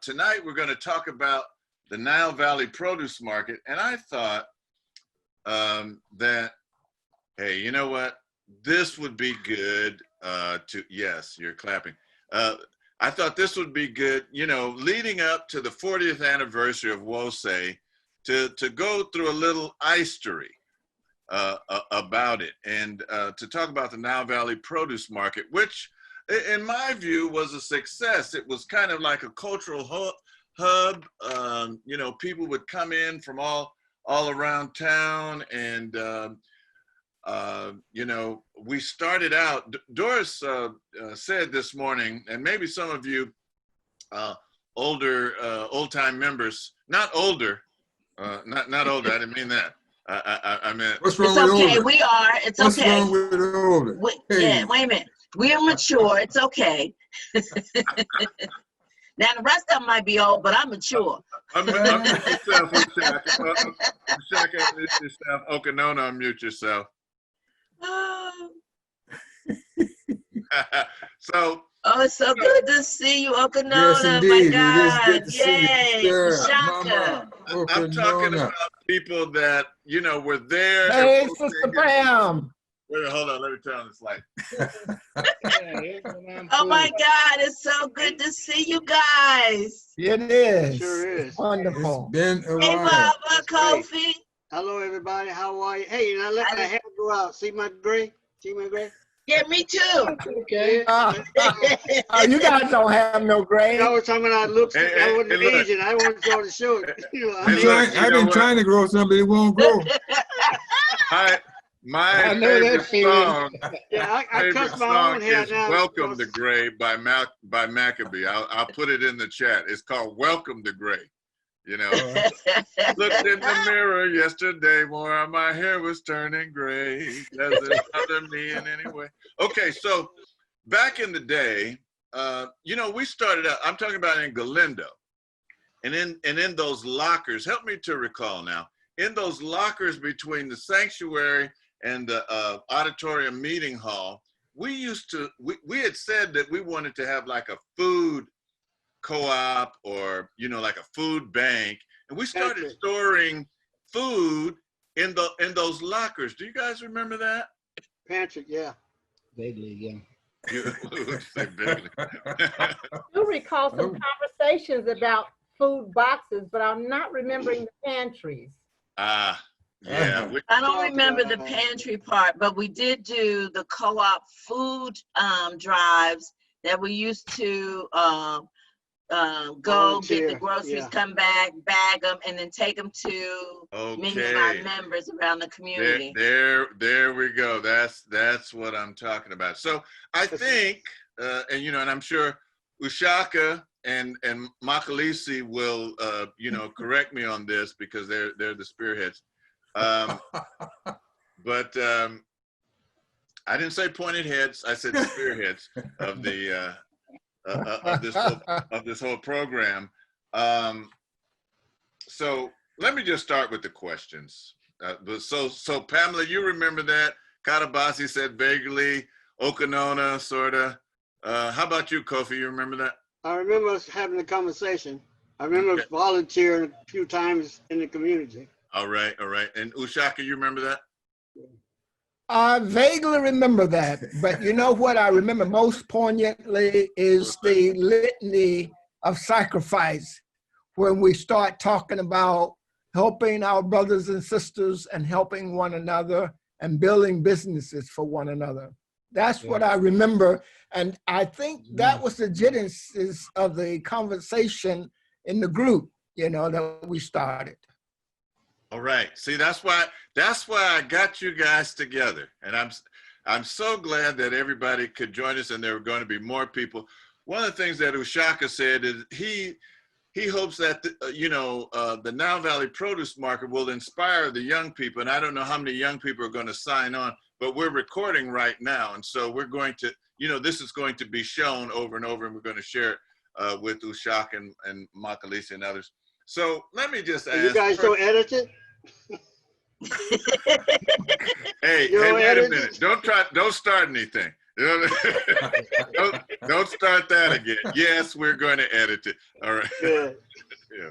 tonight we're going to talk about the Nile Valley Produce Market. And I thought that, hey, you know what? This would be good yes, you're clapping. I thought this would be good, you know, leading up to the 40th anniversary of WOSE, to go through a little history about it, and to talk about the Nile Valley Produce Market, which in my view was a success. It was kind of like a cultural hub. You know, people would come in from all around town, and you know, we started out, Doris said this morning, and maybe some of you old-time members, not older, not older, I didn't mean that. I meant. What's wrong It's with okay, older? we are, it's What's okay. wrong with older? Yeah, wait a minute. We're mature, it's okay. Now the rest of them might be old, but I'm mature. Unmute yourself, Ushaka, unmute yourself. Okanona, unmute yourself. So. Oh, it's so good to see you, Okanona. Yes, indeed. My It is good God. to see you, Yay, sister. Shaka. Mama, I'm talking Okanona. about people that, you know, were there. Hey, Sister Pam. Wait, hold on, let me turn on this light. Oh my God, it's so good to see you guys. It is. Sure is. It's wonderful. It's been a Hey, while. Baba, Kofi. Hello, everybody. How are you? Hey, and I let my hair go out. See my gray? See my gray? Yeah, me too. Okay. Oh, you guys don't have no grade. I was talking about looks. Hey, I wasn't look. Asian. I wanted y'all to show it. You know, Hey, look. I've been trying to grow something, it won't grow. My I know that favorite feeling. song, yeah, I favorite cut my song own hair is now. Welcome to Gray by Maccabee. I'll put it in the chat. It's called Welcome to Gray. You know, looked in the mirror yesterday, more my hair was turning gray. Doesn't bother me in any way. Okay, so back in the day, you know, we started out, I'm talking about in Galindo, and in those lockers, help me to recall now, in those lockers between the sanctuary and the auditorium meeting hall, we had said that we wanted to have like a food co-op, or, you know, like a food bank, and we started storing food in those lockers. Do you guys remember that? Pantry, yeah. Vaguely, yeah. Say vaguely. do recall some conversations about food boxes, but I'm not remembering the pantries. Yeah. I don't remember the pantry part, but we did do the co-op food drives that we used to go get the groceries, come back, bag them, and then take them to many of our members around the community. There we go. That's what I'm talking about. So I think, and you know, and I'm sure Ushaka and Makalisi will, you know, correct me on this because they're the spearheads. But I didn't say pointed heads. I said spearheads of the. Of this whole program. So let me just start with the questions. So Pamela, you remember that? Katabasi said vaguely, Okanona, sorta. How about you, Kofi? You remember that? I remember us having a conversation. I remember volunteering a few times in the community. All right. And Ushaka, you remember that? I vaguely remember that, but you know what I remember most poignantly is the litany of sacrifice when we start talking about helping our brothers and sisters and helping one another and building businesses for one another. That's what I remember. And I think that was the genesis of the conversation in the group, you know, that we started. All right. See, that's why I got you guys together, and I'm so glad that everybody could join us, and there are going to be more people. One of the things that Ushaka said is he hopes that the Nile Valley Produce Market will inspire the young people, and I don't know how many young people are going to sign on, but we're recording right now, and so we're going to, you know, this is going to be shown over and over, and we're going to share it with Ushaka and Makalisi and others. So let me just ask. You guys don't edit it? Hey, wait a minute. Don't start anything. Don't start that again. Yes, we're going to edit it. All right. Good. Yeah.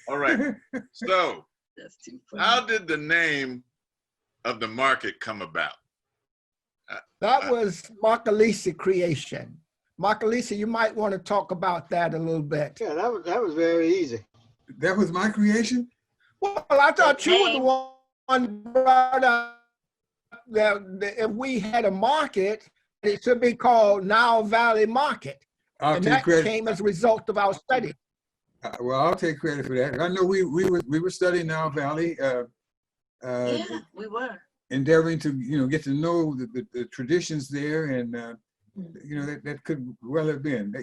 All right. So, That's too funny. how did the name of the market come about? That was Markalisa creation. Markalisa, you might want to talk about that a little bit. Yeah, that was very easy. That was my creation? Well, I thought you were the one who brought up that if we had a market, it should be called Nile Valley Market. I'll And take that credit. came as a result of our study. Well, I'll take credit for that. I know we were studying Nile Valley, Yeah, we were. endeavoring to get to know the traditions there, and that could well have been.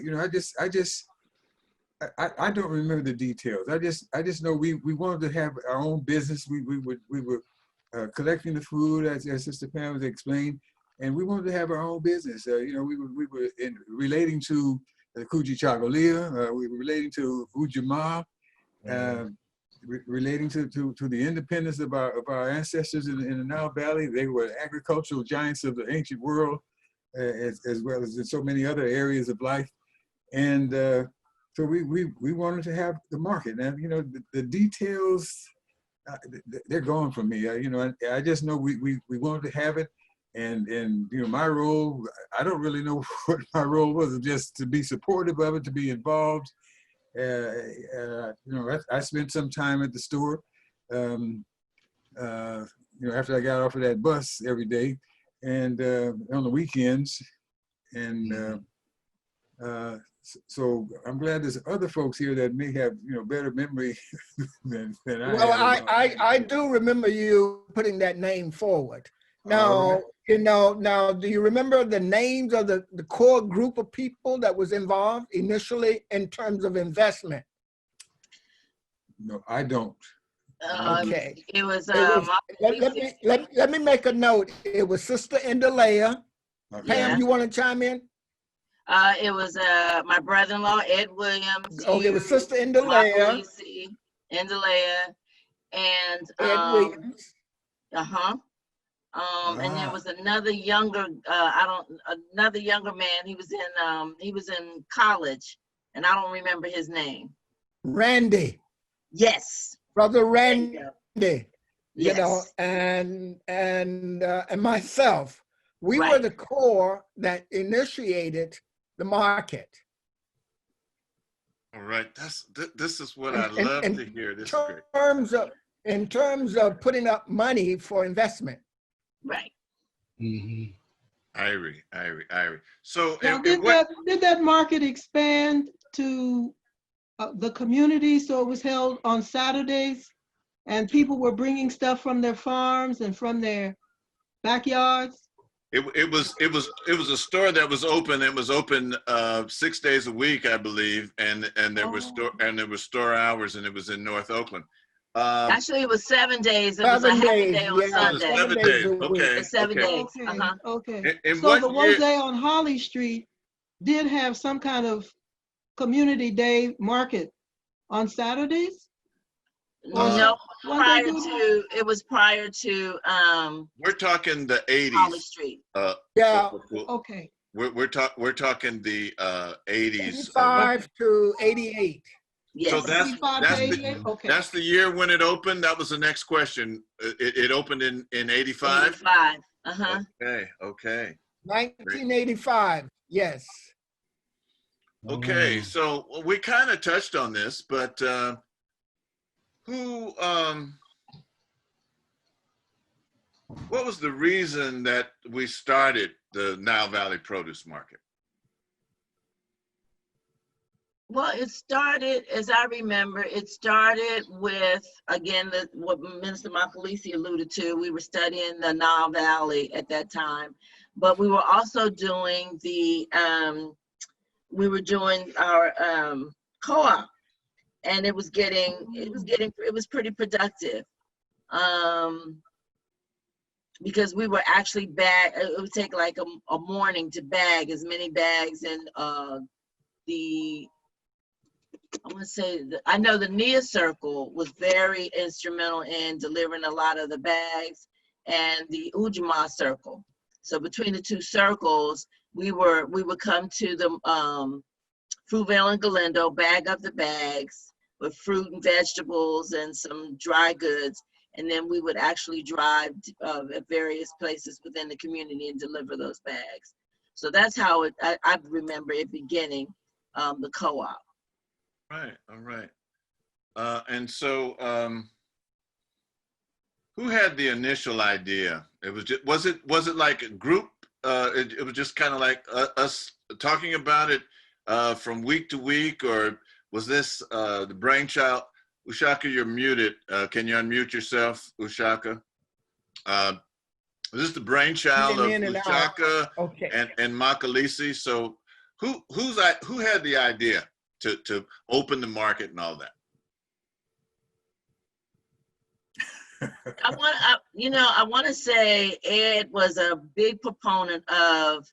I don't remember the details. I just know we wanted to have our own business. We were collecting the food, as Sister Pam has explained, and we wanted to have our own business. We were relating to the Kuji Chagalia, we were relating to Ujamaa, relating to the independence of our ancestors in the Nile Valley. They were agricultural giants of the ancient world, as well as in so many other areas of life. And so we wanted to have the market. And the details, they're gone from me. I just know we wanted to have it. And my role, I don't really know what my role was, just to be supportive of it, to be involved. I spent some time at the store, after I got off of that bus every day, and on the weekends. And so I'm glad there's other folks here that may have better memory than I Well, have. I do remember you putting that name forward. Now, now, do you remember the names of the core group of people that was involved initially in terms of investment? No, I don't. Okay. It was, let me make a note. It was Sister Indalea. Okay. Pam, you want to chime in? it was my brother-in-law, Ed Williams. Okay, it was Sister Indalea. Indalea, and Ed Williams. And there was another younger, another younger man. He was in college, and I don't remember his name. Randy. Yes. Brother Randy. Yes. And myself. We were Right. the core that initiated the market. All right. This is what I love to hear. This is great. In terms of putting up money for investment. Right. Mm-hmm. Irie. So Now, did that market expand to the community, so it was held on Saturdays, and people were bringing stuff from their farms and from their backyards? It was a store that was open. It was open 6 days a week, I believe, and there were store hours, and it was in North Oakland. Actually, it was 7 days. It was a happy day on Sunday. 7 days. Okay. 7 days. Okay. In So the what one year? day on Holly Street did have some kind of community day market on Saturdays? No, What it was prior to We're talking the Holly 80s. Street. Yeah. Okay. We're talking the 80s. 85 to 88. Yes. So that's 55 to 88? Okay. that's the year when it opened. That was the next question. It opened in 85. 85. Okay. 1985. Yes. Okay. So we kind of touched on this, but what was the reason that we started the Nile Valley Produce Market? Well, it started, as I remember, it started with, again, what Minister Makalisi alluded to. We were studying the Nile Valley at that time, but we were also doing our co-op, and it was pretty productive. Because we were actually it would take like a morning to bag as many bags in I know the Nia Circle was very instrumental in delivering a lot of the bags, and the Ujamaa Circle. So between the two circles, we would come to the Fruitvale and Galindo, bag up the bags with fruit and vegetables and some dry goods. And then we would actually drive at various places within the community and deliver those bags. So that's how I remember it beginning, the co-op. Right, all right. And so who had the initial idea? It was just, was it like a group? It was just kind of like us talking about it from week to week, or was this the brainchild? Ushaka, you're muted. Can you unmute yourself, Ushaka? Was this the brainchild of Ushaka and Makalisi? So who had the idea to open the market and all that? I want to say Ed was a big proponent of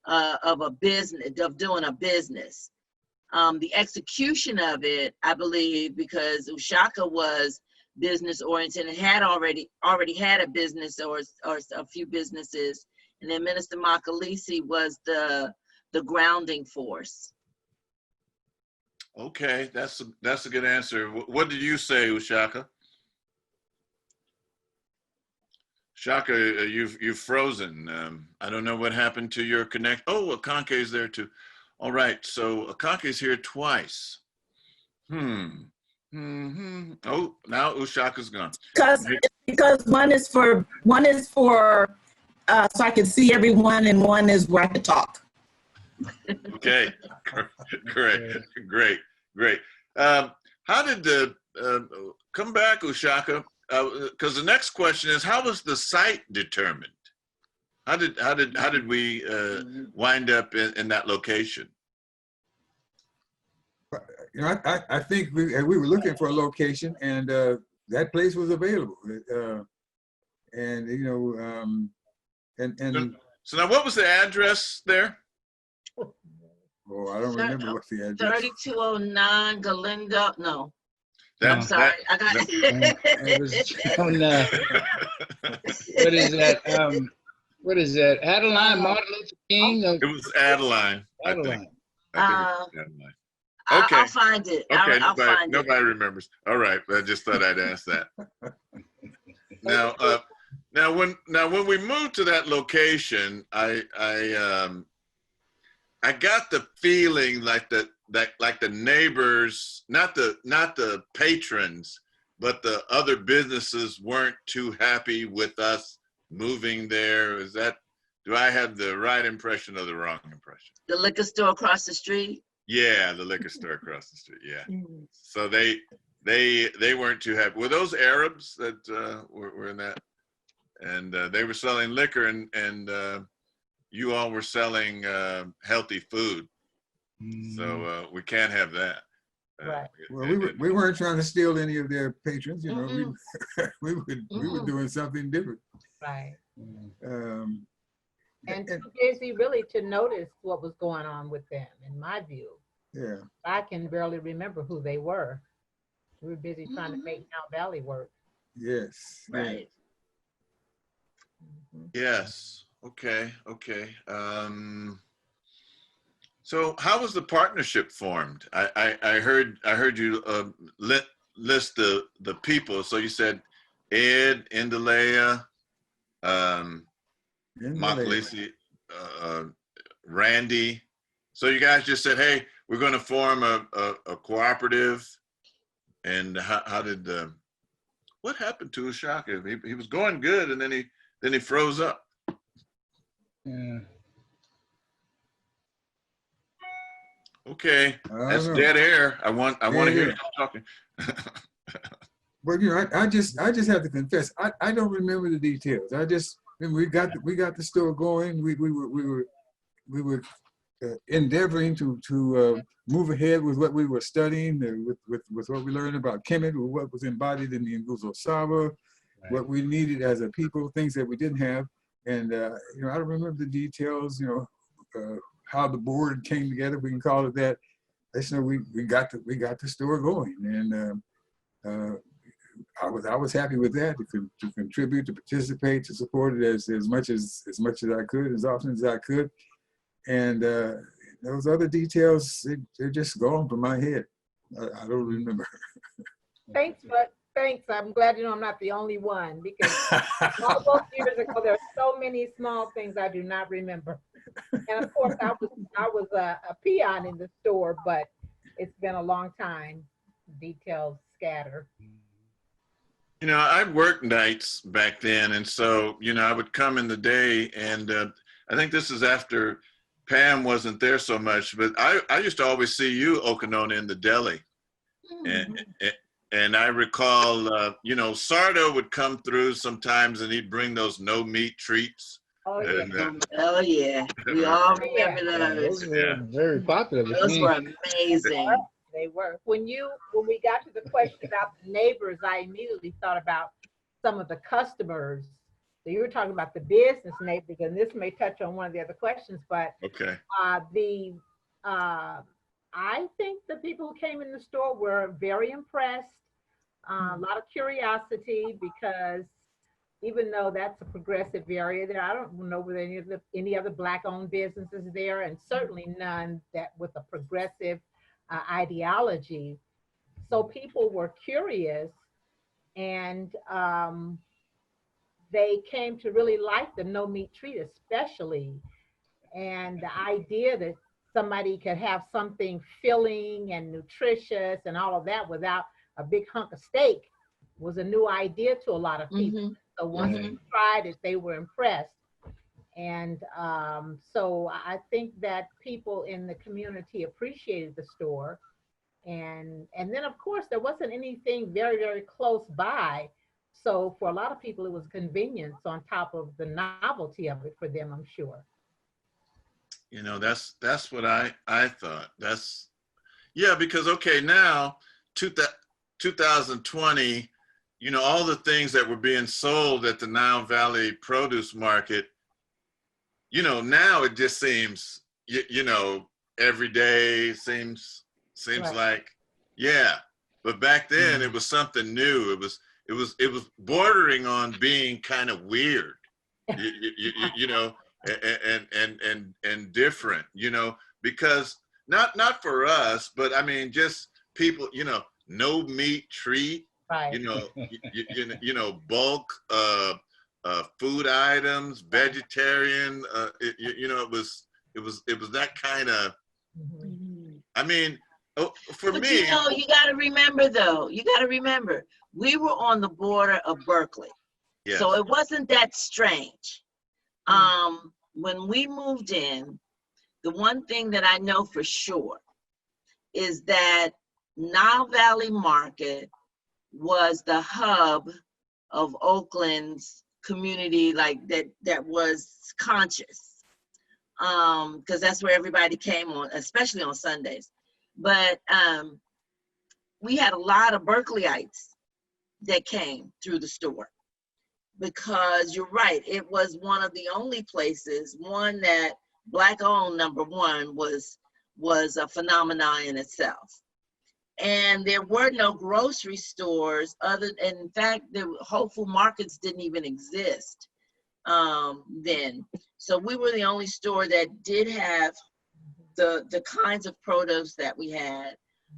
a business, of doing a business. The execution of it, I believe, because Ushaka was business oriented and had already had a business or a few businesses, and then Minister Makalisi was the grounding force. Okay, that's a good answer. What did you say, Ushaka? Shaka, you've frozen. I don't know what happened to your connect. Oh, Akanke is there too. All right, so Akanke is here twice. Oh, now Ushaka's gone. Because one is for so I can see everyone, and one is where I can talk. Okay, great. How did the come back, Ushaka? Because the next question is, how was the site determined? How did we wind up in that location? You know, I think we were looking for a location, and that place was available. And you know, so now, what was the address there? Oh, I don't remember what's the address. 3209 Galindo. No. I'm sorry. I got it was on, what is that? Adeline, Martin Luther King? It was Adeline. Adeline. I think it was Adeline. Okay. I'll find it. Okay, I'll find it. Nobody remembers. All right, I just thought I'd ask that. Now when we moved to that location, I got the feeling like the neighbors, not the patrons, but the other businesses weren't too happy with us moving there. Do I have the right impression or the wrong impression? The liquor store across the street? Yeah, the liquor store across the street, yeah. So they weren't too happy. Were those Arabs that were in that? And they were selling liquor, and you all were selling healthy food. So we can't have that. Right. Well, we weren't trying to steal any of their patrons, you know. We were doing something different. Right. And And- too busy really to notice what was going on with them, in my view. Yeah. I can barely remember who they were. We were busy trying to make Nile Valley work. Yes. Right. Yes. Okay. So how was the partnership formed? I heard you list the people. So you said Ed, Indalea, Makalisi, Randy. So you guys just said, hey, we're going to form a cooperative. And how did what happened to Ushaka? He was going good, and then he froze up. Yeah. Okay, that's dead air. I want to hear you talking. But you know, I just have to confess, I don't remember the details. When we got the store going, we were endeavoring to move ahead with what we were studying, with what we learned about Kemet, what was embodied in the Nguzo Saba, what we needed as a people, things that we didn't have. And you know, I don't remember the details, you know, how the board came together, we can call it that. I just know we got the store going, and I was happy with that to contribute, to participate, to support it as much as I could, as often as I could. And those other details, they're just gone from my head. I don't remember. Thanks, but thanks. I'm glad you know I'm not the only one, because all those years ago, there are so many small things I do not remember. And of course, I was a peon in the store, but it's been a long time. Details scatter. You know, I worked nights back then, and so, you know, I would come in the day, and I think this is after Pam wasn't there so much, but I used to always see you, Okanona, in the deli. And I recall, you know, Sardo would come through sometimes, and he'd bring those no meat treats. Oh, yeah. And, Oh, yeah. We all remember Those those. were very popular with Those me. were amazing. They were. When we got to the question about the neighbors, I immediately thought about some of the customers. So you were talking about the business neighbors, and this may touch on one of the other questions, but okay. I think the people who came in the store were very impressed. A lot of curiosity, because even though that's a progressive area there, I don't know whether any other Black-owned businesses there, and certainly none that with a progressive ideology. So people were curious, and they came to really like the no meat treat, especially, and the idea that somebody could have something filling and nutritious and all of that without a big hunk of steak was a new idea to a lot of people. So once they tried it, they were impressed. And so I think that people in the community appreciated the store. And then, of course, there wasn't anything very, very close by. So for a lot of people, it was convenience on top of the novelty of it for them, I'm sure. You know, that's what I thought. Yeah, because, okay, now, 2020, you know, all the things that were being sold at the Nile Valley Produce Market, you know, now it just seems, you know, every day seems right. Like, yeah. But back then it was something new. It was bordering on being kind of weird, you know, and different, you know, because not for us, but I mean, just people, you know, no meat treat, right. you know, bulk food items, vegetarian, you know, it was that kind of, I mean, for but me. You know, you got to remember though, we were on the border of Berkeley. Yes. So it wasn't that strange. When we moved in, the one thing that I know for sure is that Nile Valley Market was the hub of Oakland's community, like that was conscious, because that's where everybody came on, especially on Sundays. But we had a lot of Berkeleyites that came through the store, because you're right, it was one of the only places, one that Black owned, number one, was a phenomenon in itself. And there were no grocery stores in fact, the Whole Food markets didn't even exist then. So we were the only store that did have the kinds of produce that we had,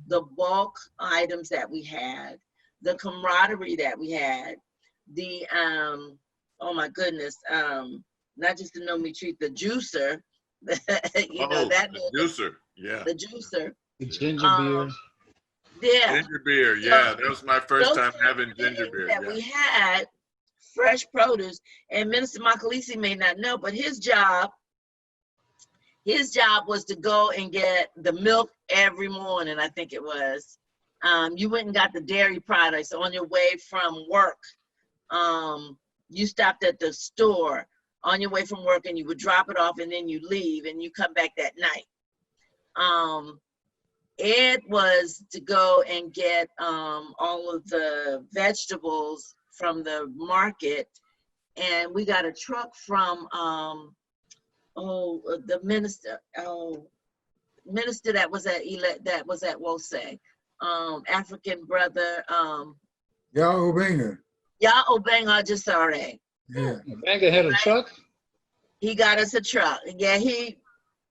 the bulk items that we had, the camaraderie that we had, the oh my goodness, not just the no meat treat, the juicer, you know, that the juicer, yeah, the juicer, the ginger beer. Yeah, ginger beer, yeah, that was my first time having ginger beer. That we had fresh produce, and Minister Makalisi may not know, but his job was to go and get the milk every morning. I think it was. You went and got the dairy products on your way from work. You stopped at the store on your way from work, and you would drop it off, and then you leave, and you come back that night. Ed was to go and get all of the vegetables from the market, and we got a truck from the minister that was at Wose, African brother, Y'all Obenga. Ya Obenga Jasare. Yeah. Banker had a truck? He got us a truck. Yeah, he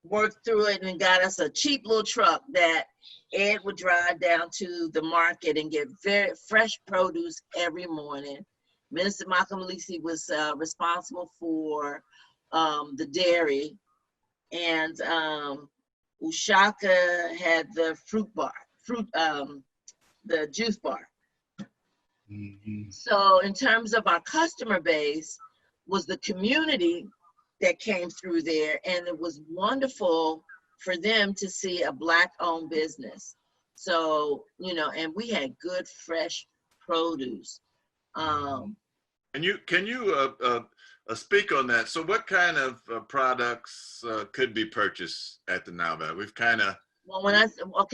worked through it and got us a cheap little truck that Ed would drive down to the market and get very fresh produce every morning. Minister Makamlisi was responsible for the dairy, and Ushaka had the the juice bar. Mhm. So in terms of our customer base, was the community that came through there, and it was wonderful for them to see a Black-owned business. So, you know, and we had good, fresh produce. Can you speak on that? So what kind of products could be purchased at the Nile Valley? We've kind of... Well,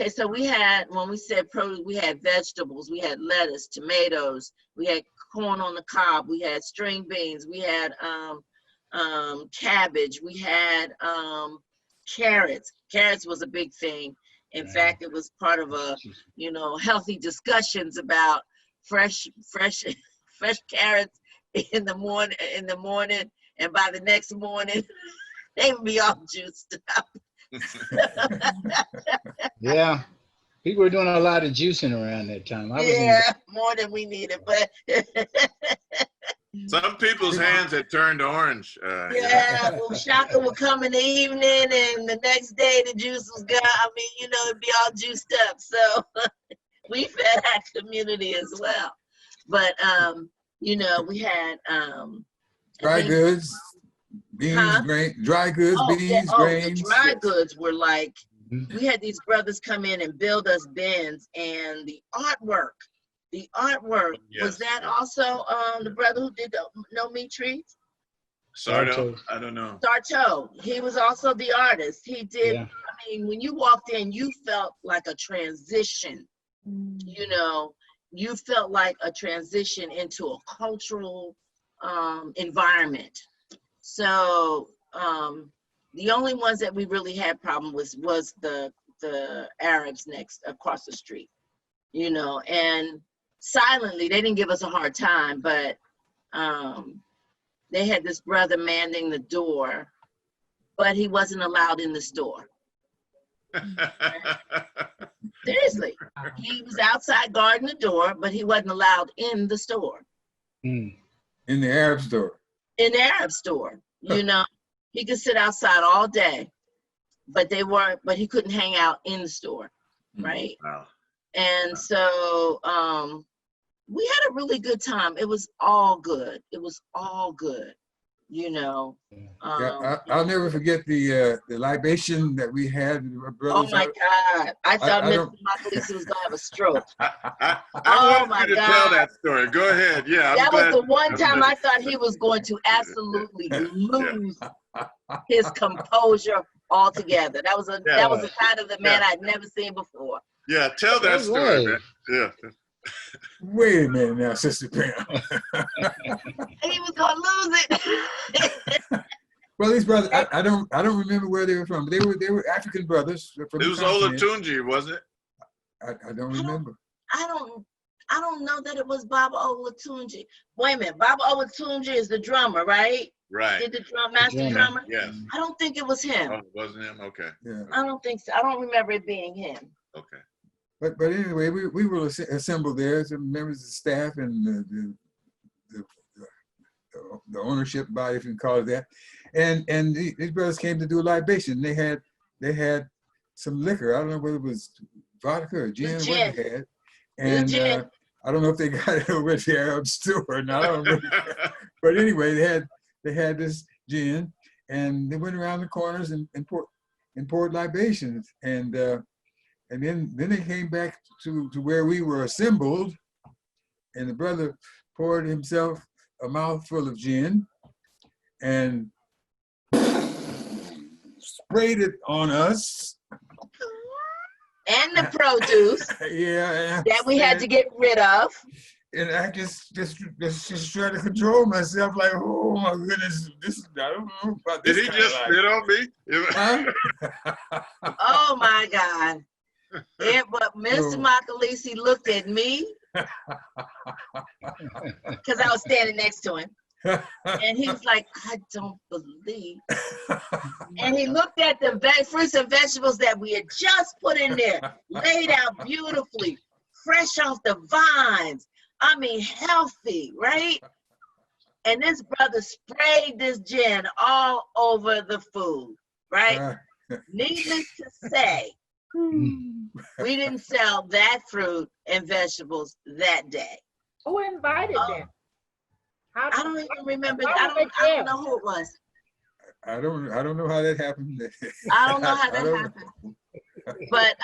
so we had, when we said produce, we had vegetables, we had lettuce, tomatoes, we had corn on the cob, we had string beans, we had cabbage, we had carrots. Carrots was a big thing. In fact, it was part of a, you know, healthy discussions about fresh carrots in the morning, and by the next morning, they would be all juiced up. Yeah. People were doing a lot of juicing around that time. More than we needed, but some people's hands had turned orange. yeah, well, Shaka would come in the evening, and the next day the juice was gone. I mean, you know, it'd be all juiced up. So we fed our community as well. But you know, we had Dry goods, beans, grain, dry goods, beans, grains. The dry goods were like, Mhm. we had these brothers come in and build us bins, and the artwork was that also the brother who did the No Meat Treats? Sarto, I don't know. Sarto, he was also the artist. He did, Yeah. I mean, when you walked in, you felt like a transition, you know, you felt like a transition into a cultural environment. So the only ones that we really had problem with was the Arabs next across the street, you know, and silently, they didn't give us a hard time, but they had this brother manning the door, but he wasn't allowed in the store. Seriously, he was outside guarding the door, but he wasn't allowed in the store. Mm. In the Arab store. In the Arab store, you know, he could sit outside all day, but he couldn't hang out in the store, right? Wow. And so we had a really good time. It was all good. It was all good, you know. Yeah, I'll never forget the libation that we had. Oh my God! I thought Mr. Makalisi was gonna have a stroke. I want you to tell that story. Go ahead. Yeah, that was the one time I thought he was going to absolutely lose his composure altogether. That was a side of the man I'd never seen before. Yeah, tell that story, man. Yeah. Wait a minute now, Sister Pam. He was gonna lose it. Well, these brothers, I don't remember where they were from, but they were African brothers. From it was Olatunji, wasn't it? I don't remember. I don't know that it was Baba Olatunji. Wait a minute, Baba Olatunji is the drummer, right? Right. Did the master drummer? Yes. I don't think it was him. Oh, it wasn't him? Okay. Yeah. I don't think so. I don't remember it being him. Okay. But anyway, we were assembled there, some members of the staff and the ownership body, if you can call it that. And these brothers came to do a libation. They had some liquor. I don't know whether it was vodka or gin, what they had. And I don't know if they got it over at the Arab store or not. I don't know. But anyway, they had this gin, and they went around the corners and poured libations. And then they came back to where we were assembled, and the brother poured himself a mouthful of gin and sprayed it on us. And the produce that we had to get rid of. And I just try to control myself, like, oh my goodness, I don't know about this. Did he just spit on me? Oh my God. But Mr. Makalisi looked at me because I was standing next to him. And he was like, I don't believe. And he looked at the fruits and vegetables that we had just put in there, laid out beautifully, fresh off the vines. I mean, healthy, right? And this brother sprayed this gin all over the food, right? Needless to say, we didn't sell that fruit and vegetables that day. Who invited them? I don't even remember. I don't know who it was. I don't know how that happened. I don't know how that happened. But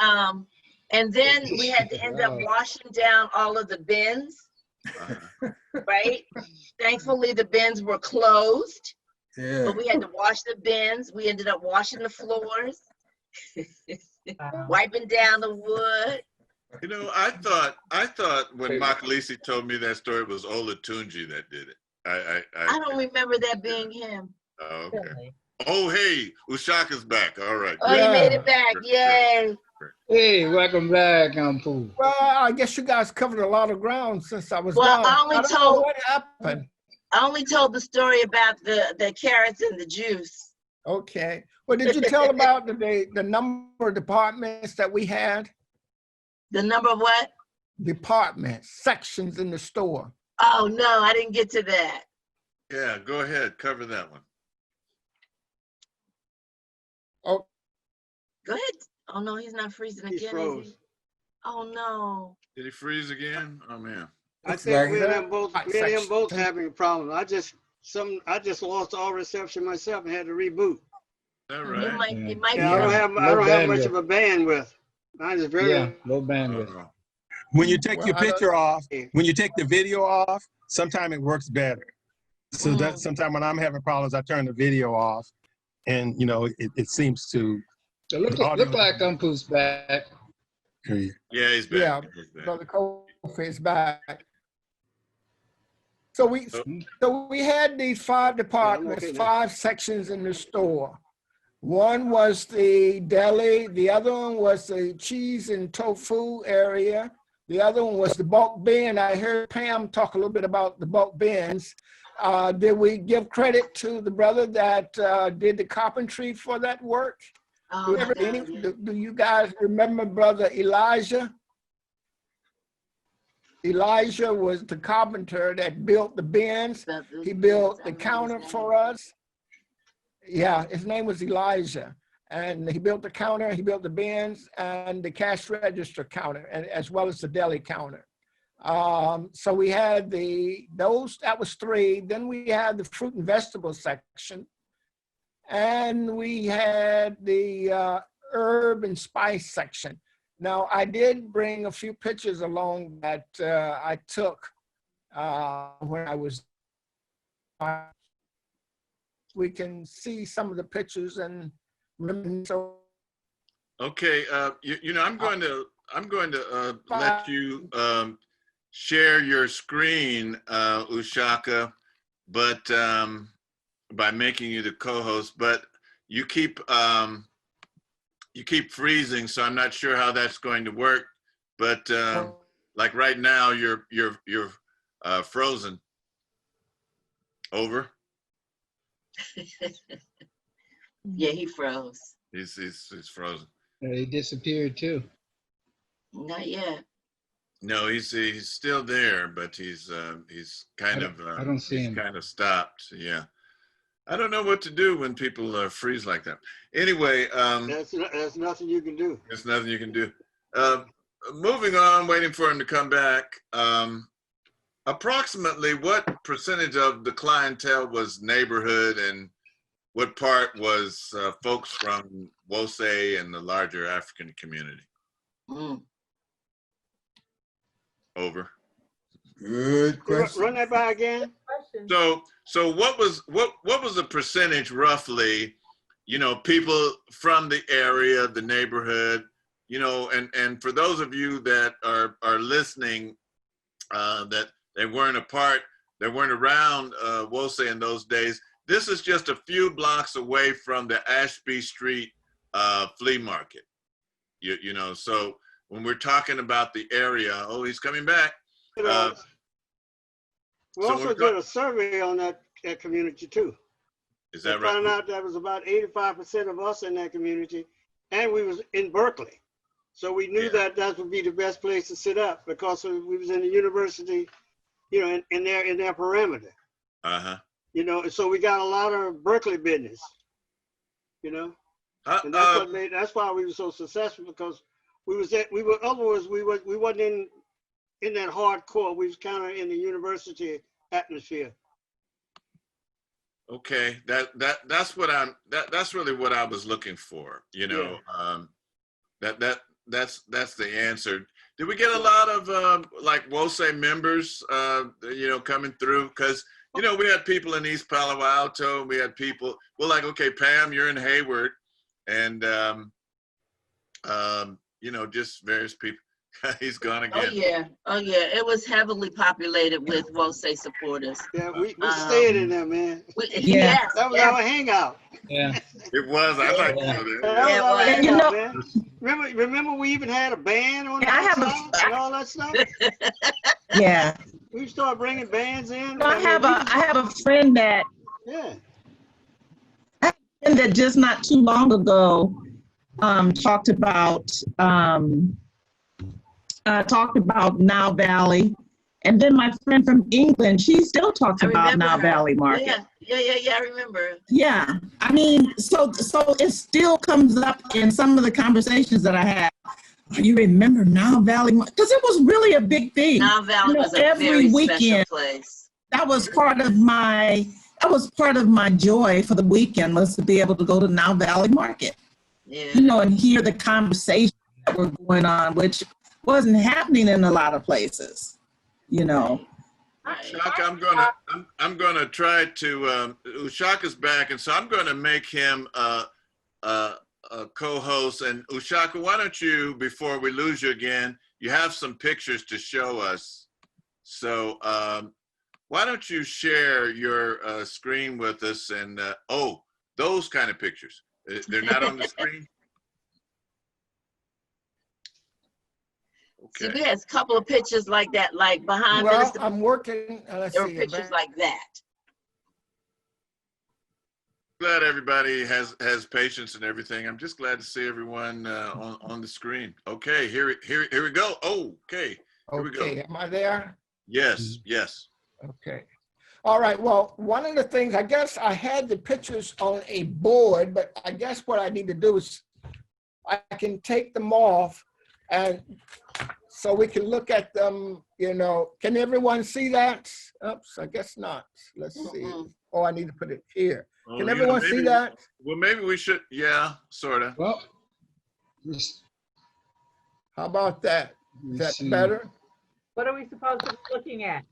and then we had to end up washing down all of the bins, right? Thankfully, the bins were closed. Yeah. But we had to wash the bins. We ended up washing the floors, wiping down the wood. You know, I thought when Makalisi told me that story, it was Olatunji that did it. I don't remember that being him. Oh, okay. Oh, hey, Ushaka's back. All right. Oh, you made it back. Yay. Hey, welcome back, Pooh. Well, I guess you guys covered a lot of ground since I was Well, gone. I only don't know told what happened. I only told the story about the carrots and the juice. Okay. Well, did you tell about the number of departments that we had? The number of what? Departments, sections in the store. Oh, no, I didn't get to that. Yeah, go ahead. Cover that one. Oh, go ahead. Oh, no, he's not freezing He again, froze. is he? Oh, no. Did he freeze again? Oh, man. I think me and him Section. both having a problem. I just lost all reception myself and had to reboot. All It right. might be. Yeah, I don't have much of a bandwidth. Mine is very low bandwidth. When you take Well, your I don't- picture off, when you take the video off, sometimes it works better. So that sometimes when I'm having problems, I turn the video off, and you know it seems to. So look like Pooh's back. Yeah, he's back. yeah, He's back. Brother Kofi is back. So we had these 5 departments, okay now. 5 sections in the store. One was the deli, the other one was the cheese and tofu area. The other one was the bulk bin. I heard Pam talk a little bit about the bulk bins. Did we give credit to the brother that did the carpentry for that work? Oh, Do you guys remember Brother Elijah? Elijah was the carpenter that built the bins. He built the counter for us. Yeah, his name was Elijah. And he built the counter, he built the bins and the cash register counter, and as well as the deli counter. So we had that was 3. Then we had the fruit and vegetable section. And we had the herb and spice section. Now, I did bring a few pictures along that I took when I was. We can see some of the pictures and so. Okay, you know, I'm going to let you share your screen, Ushaka, but by making you the co-host. But you keep freezing, so I'm not sure how that's going to work. But like right now, you're frozen. Over. Yeah, he froze. He's frozen. He disappeared too. Not yet. No, he's still there, but he's kind of I don't see him. Kind of stopped. Yeah, I don't know what to do when people freeze like that. Anyway, there's nothing you can do. there's nothing you can do. Moving on, waiting for him to come back. Approximately what percentage of the clientele was neighborhood, and what part was folks from Wose and the larger African community? Over. Good question. Run that by again. So what was the percentage roughly? You know, people from the area, the neighborhood. You know, and for those of you that are listening, that they weren't around Wose in those days. This is just a few blocks away from the Ashby Street flea market. You know, so when we're talking about the area, oh, he's coming back. We So also did a survey on that community too. Is that We found right? out that was about 85% of us in that community, and we was in Berkeley. So we knew Yeah. that would be the best place to sit up because we was in the university, you know, in their parameter, Uh-huh. you know. So we got a lot of Berkeley business, you know, and that's why we were so successful, because we wasn't in that hardcore. We was kind of in the university atmosphere. Okay, that's really what I was looking for, you know. That's the answer. Did we get a lot of like WOSE members you know, coming through? Because, you know, we had people in East Palo Alto, we had people, well, like, okay, Pam, you're in Hayward, and you know, just various people. He's gone again. Oh yeah, it was heavily populated with WOSE supporters. Yeah, we stayed in there, man. Yes, That was our hangout. Yeah. It was. I'd like to go there. That was our And hangout, man. Remember we even had a band on the outside and all that stuff? Yeah. We started bringing bands in. I have a friend that just not too long ago talked about Nile Valley. And then my friend from England, she still talks about Nile Valley Market. Yeah, I remember. Yeah, I mean, so it still comes up in some of the conversations that I have. You remember Nile Valley? Because it was really a big thing. Nile Valley was a every very weekend, special place. That was part of my joy for the weekend, was to be able to go to Nile Valley Market. Yeah. You know, and hear the conversations that were going on, which wasn't happening in a lot of places. You know. Ushaka, I'm gonna try to. Ushaka's back, and so I'm gonna make him a co-host. And Ushaka, why don't you, before we lose you again, you have some pictures to show us. So why don't you share your screen with us? And oh, those kind of pictures. They're not on the screen. Okay. See, we had a couple of pictures like that, like behind. Well, I'm working. There were pictures like that. Glad everybody has patience and everything. I'm just glad to see everyone on the screen. Okay, here we go. Oh, okay. Here we go. Am I there? Yes. Okay. All right. Well, one of the things, I guess I had the pictures on a board, but I guess what I need to do is I can take them off, and so we can look at them, you know. Can everyone see that? Oops, I guess not. Let's see. Oh, I need to put it here. Can everyone see that? Well, maybe we should, yeah, sort of. Well, how about that? Is that better? What are we supposed to be looking at?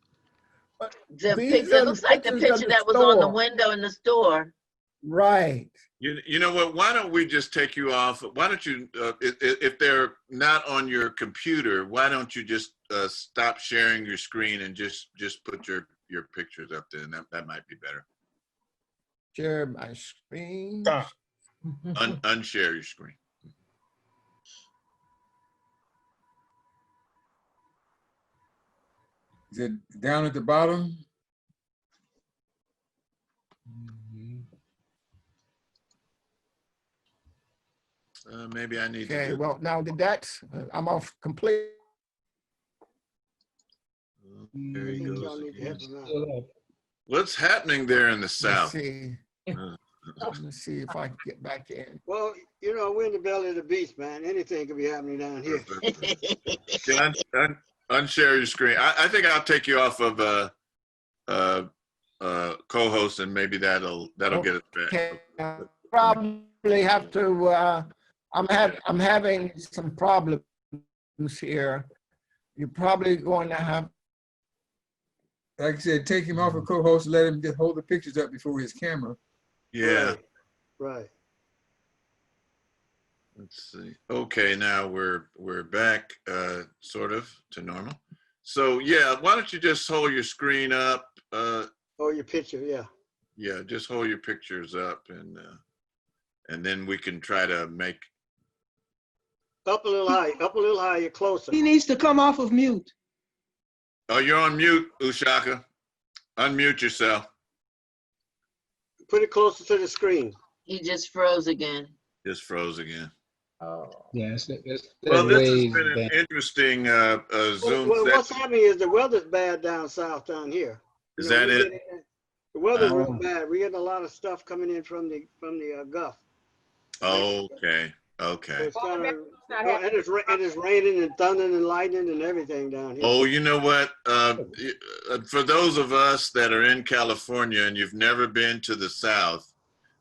The picture, it looks like the picture that was on the window in the store. Right. You know what? Why don't we just take you off? Why don't you, if they're not on your computer, why don't you just stop sharing your screen and just put your pictures up there, and that might be better. Share my screen. Unshare your screen. Is it down at the bottom? Maybe I need to. Okay, well, now I'm off complete. There he goes. What's happening there in the South? Let me see if I can get back in. Well, you know, we're in the belly of the beast, man. Anything could be happening down here. Unshare your screen. I think I'll take you off of co-host, and maybe that'll get us back. Okay. Probably have to. I'm having some problems here. You're probably going to have. Like I said, take him off a co-host, let him just hold the pictures up before his camera. Yeah. Right. Let's see. Okay, now we're back sort of to normal. So yeah, why don't you just hold your screen up? Hold your picture, yeah. Yeah, just hold your pictures up, and then we can try to make up a little higher, closer. He needs to come off of mute. Oh, you're on mute, Ushaka. Unmute yourself. Put it closer to the screen. He just froze again. Just froze again. Oh. Yes. Well, this has been an interesting Zoom Well, what's session. happening is the weather's bad down south down here. Is that it? The weather's real Oh. bad. We're getting a lot of stuff coming in from the Gulf. Okay. So Okay. it's kind of, not and it's raining and thundering and lightning and everything down here. Oh, you know what? For those of us that are in California and you've never been to the South,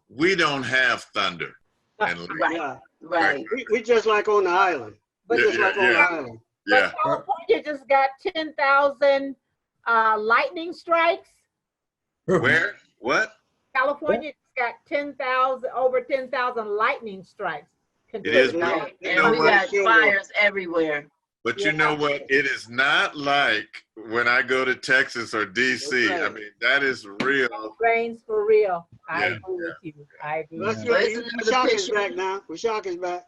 we don't have thunder and lightning. Right, Yeah. right. We just like on the island. But, We just like on the island. Yeah. but California just got 10,000 lightning strikes. Where? What? California just got 10,000, over 10,000 lightning strikes. It is, Right. you And know we what? got fires everywhere. But you know what? It is not like when I go to Texas or DC. That's right. I mean, that is real. Rains for real. I Yeah, agree with you. I agree. That's with Yeah. right. There's another Shock is picture. back now. Shock is back.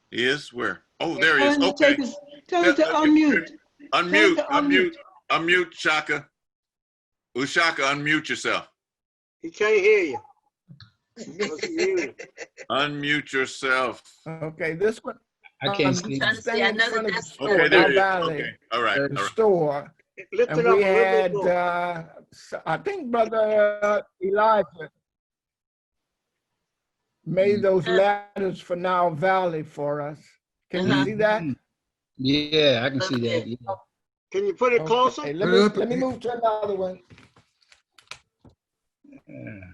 He is where? Oh, there he is. Tell him to Okay. tell him to unmute. Unmute, to unmute. unmute, Shaka. Ushaka, unmute yourself. He can't hear you. What's he hearing? Unmute yourself. Okay, this one. I can't see. Trying to see Standing in another front of the desk. store, Okay, there he is. Valley, Okay, all right, all the right. store, Lift and it up we a little had, bit more. I think Brother Elijah made those letters for Nile Valley for us. Can you see that? Yeah, I can see that. Yeah. Can you put it closer? Okay, let me move to another one.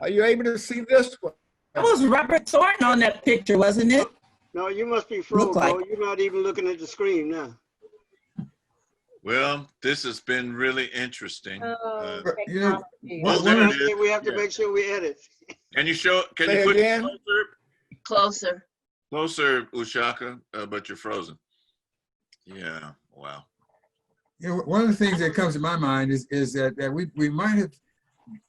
Are you able to see this one? That was Robert Thornton on that picture, wasn't it? No, you must be frozen, Look like- bro. You're not even looking at the screen now. Well, this has been really interesting. Oh, you know, technology. Oh, there it is. We have to Yeah. make sure we edit. Can you show? Can Say you put again? closer, Closer. Ushaka? But you're frozen. Yeah. Wow. You know, one of the things that comes to my mind is that we might have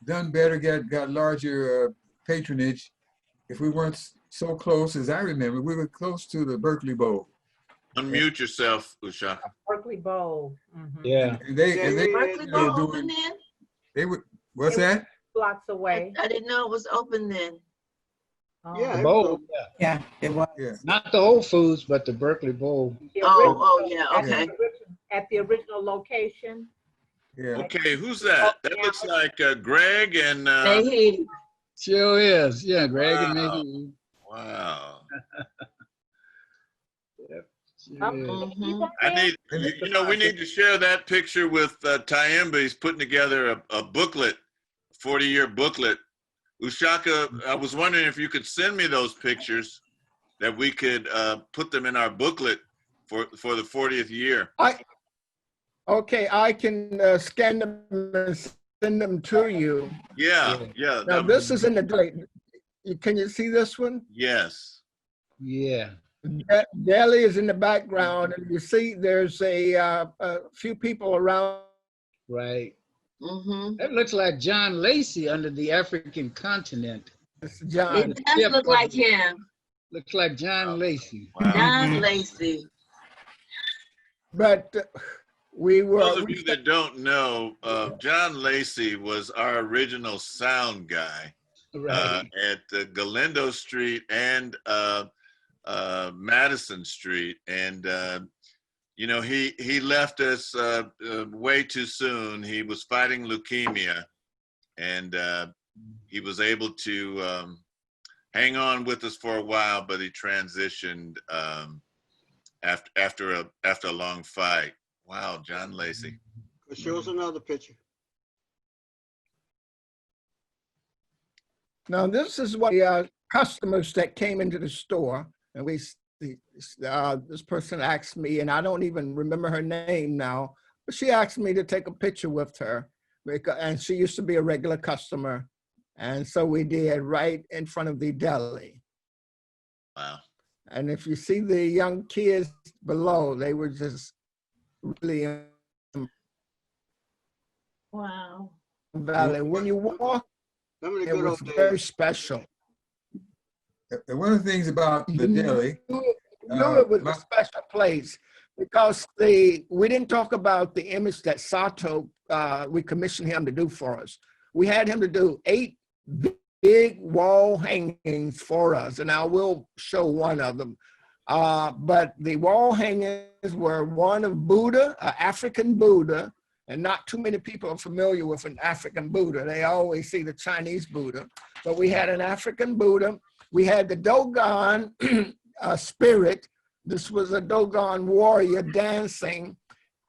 done better, got larger patronage if we weren't so close. As I remember, we were close to the Berkeley Bowl. Unmute yourself, Ushaka. Berkeley Bowl. Yeah. And they Berkeley you know, Bowl open doing, then? they would, what's It was- that? Blocks away. I didn't know it was open then. Oh. Yeah. The bowl. Yeah. Yeah, it was. Yeah. Not the Whole Foods, but the Berkeley Bowl. The Oh, original- yeah, at the okay. At the original location. Yeah. Okay, who's that? That looks like Greg and. Hey, Sure is. Yeah, Greg and Wow. Mickey. Wow. Sure is. mhm. I need, you know, we need to share that picture with Tyemba. He's putting together a booklet, 40-year booklet. Ushaka, I was wondering if you could send me those pictures that we could put them in our booklet for the 40th year. Okay, I can scan them and send them to you. Yeah. Now, that this would- is in the date. Can you see this one? Yes. Yeah. Delhi is in the background, and you see there's a few people around. Right. Mhm. That looks like John Lacey under the African continent. John. It does look like him. Looks like John Lacey. Wow. John Lacey. But we were. Those of you that don't know, John Lacey was our original sound guy Right. at Galindo Street and Madison Street. And, you know, he left us way too soon. He was fighting leukemia, and he was able to hang on with us for a while, but he transitioned after a long fight. Wow, John Lacey. Show us another picture. Now, this is what the customers that came into the store, and this person asked me, and I don't even remember her name now, but she asked me to take a picture with her, and she used to be a regular customer, and so we did right in front of the deli. Wow. And if you see the young kids below, they were just really Wow. valley. When you walk, Some of the it good was old very days. special. And one of the things about the deli, You knew it was a special place because we didn't talk about the image that Sato, we commissioned him to do for us. We had him to do 8 big wall hangings for us, and I will show one of them. But the wall hangings were one of Buddha, an African Buddha, and not too many people are familiar with an African Buddha. They always see the Chinese Buddha, but we had an African Buddha. We had the Dogon spirit. This was a Dogon warrior dancing,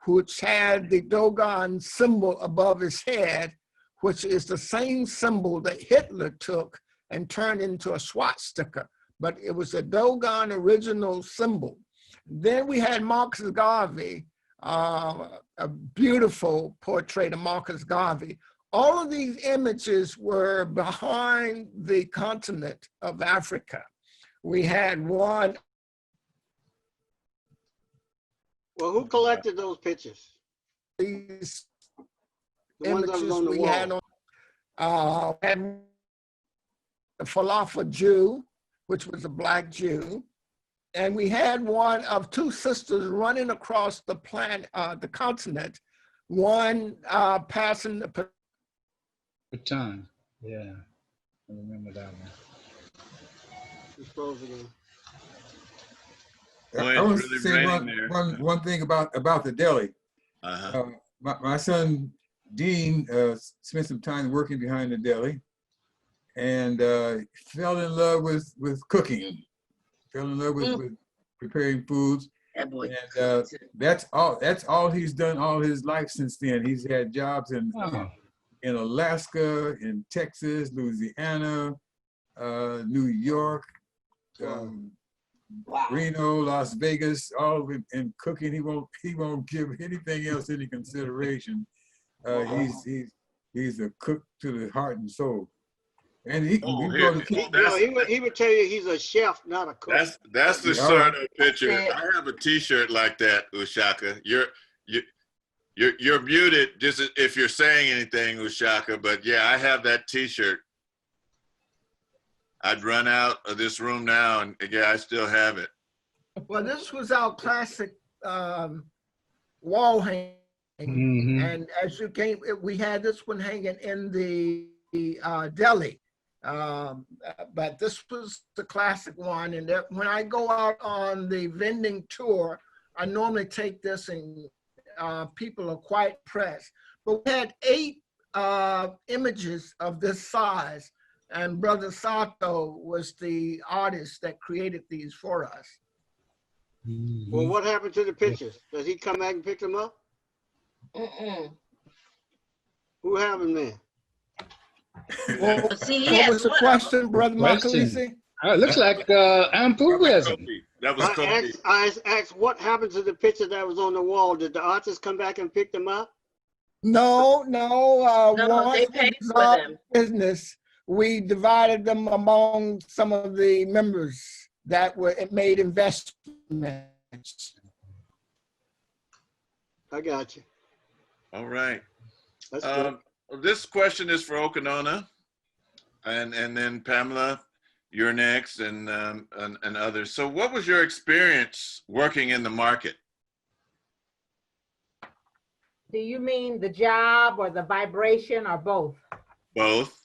which had the Dogon symbol above his head, which is the same symbol that Hitler took and turned into a swastika, but it was a Dogon original symbol. Then we had Marcus Garvey, a beautiful portrait of Marcus Garvey. All of these images were behind the continent of Africa. We had one. Well, who collected those pictures? These The ones that was images on the we wall. had the falafel Jew, which was a Black Jew. And we had one of 2 sisters running across the planet, the continent, one passing the baton. Yeah, I remember that one. It's froze again. I want to say one thing about the deli. My son Dean spent some time working behind the deli, and fell in love with cooking. Fell in love with preparing foods. That boy. And that's all he's done all his life since then. He's had jobs in Alaska, in Texas, Louisiana, New York, Reno, Las Vegas, all in cooking. He won't give anything else any consideration. He's a cook to the heart and soul. And he would tell you he's a chef, not a cook. That's the sort of picture. I have a T-shirt like that, Ushaka. You're muted just if you're saying anything, Ushaka. But yeah, I have that T-shirt. I'd run out of this room now, and yeah, I still have it. Well, this was our classic wall hanging, and as you came, we had this one hanging in the deli. But this was the classic one, and when I go out on the vending tour, I normally take this, and people are quite impressed. But we had 8 images of this size, and Brother Sato was the artist that created these for us. Well, what happened to the pictures? Does he come back and pick them up? Who have them then? Well, what was the question, Brother Makalisi? It looks like enthusiasm. That was Kobe. I asked what happened to the picture that was on the wall. Did the artist come back and pick them up? No, they paid for them. Business. We divided them among some of the members that made investments. I got you. All right. That's good. This question is for Okanona, and then Pamela, you're next, and others. So, what was your experience working in the market? Do you mean the job or the vibration or both? Both.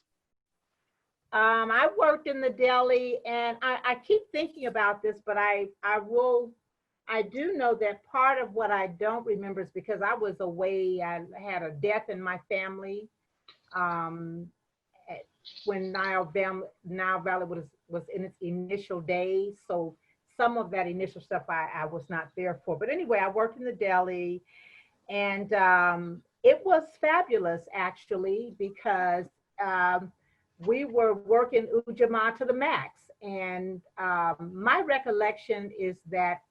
I worked in the deli, and I keep thinking about this, but I do know that part of what I don't remember is because I was away. I had a death in my family when Nile Valley was in its initial days. So some of that initial stuff I was not there for. But anyway, I worked in the deli, and it was fabulous actually, because we were working Ujamaa to the max. And my recollection is that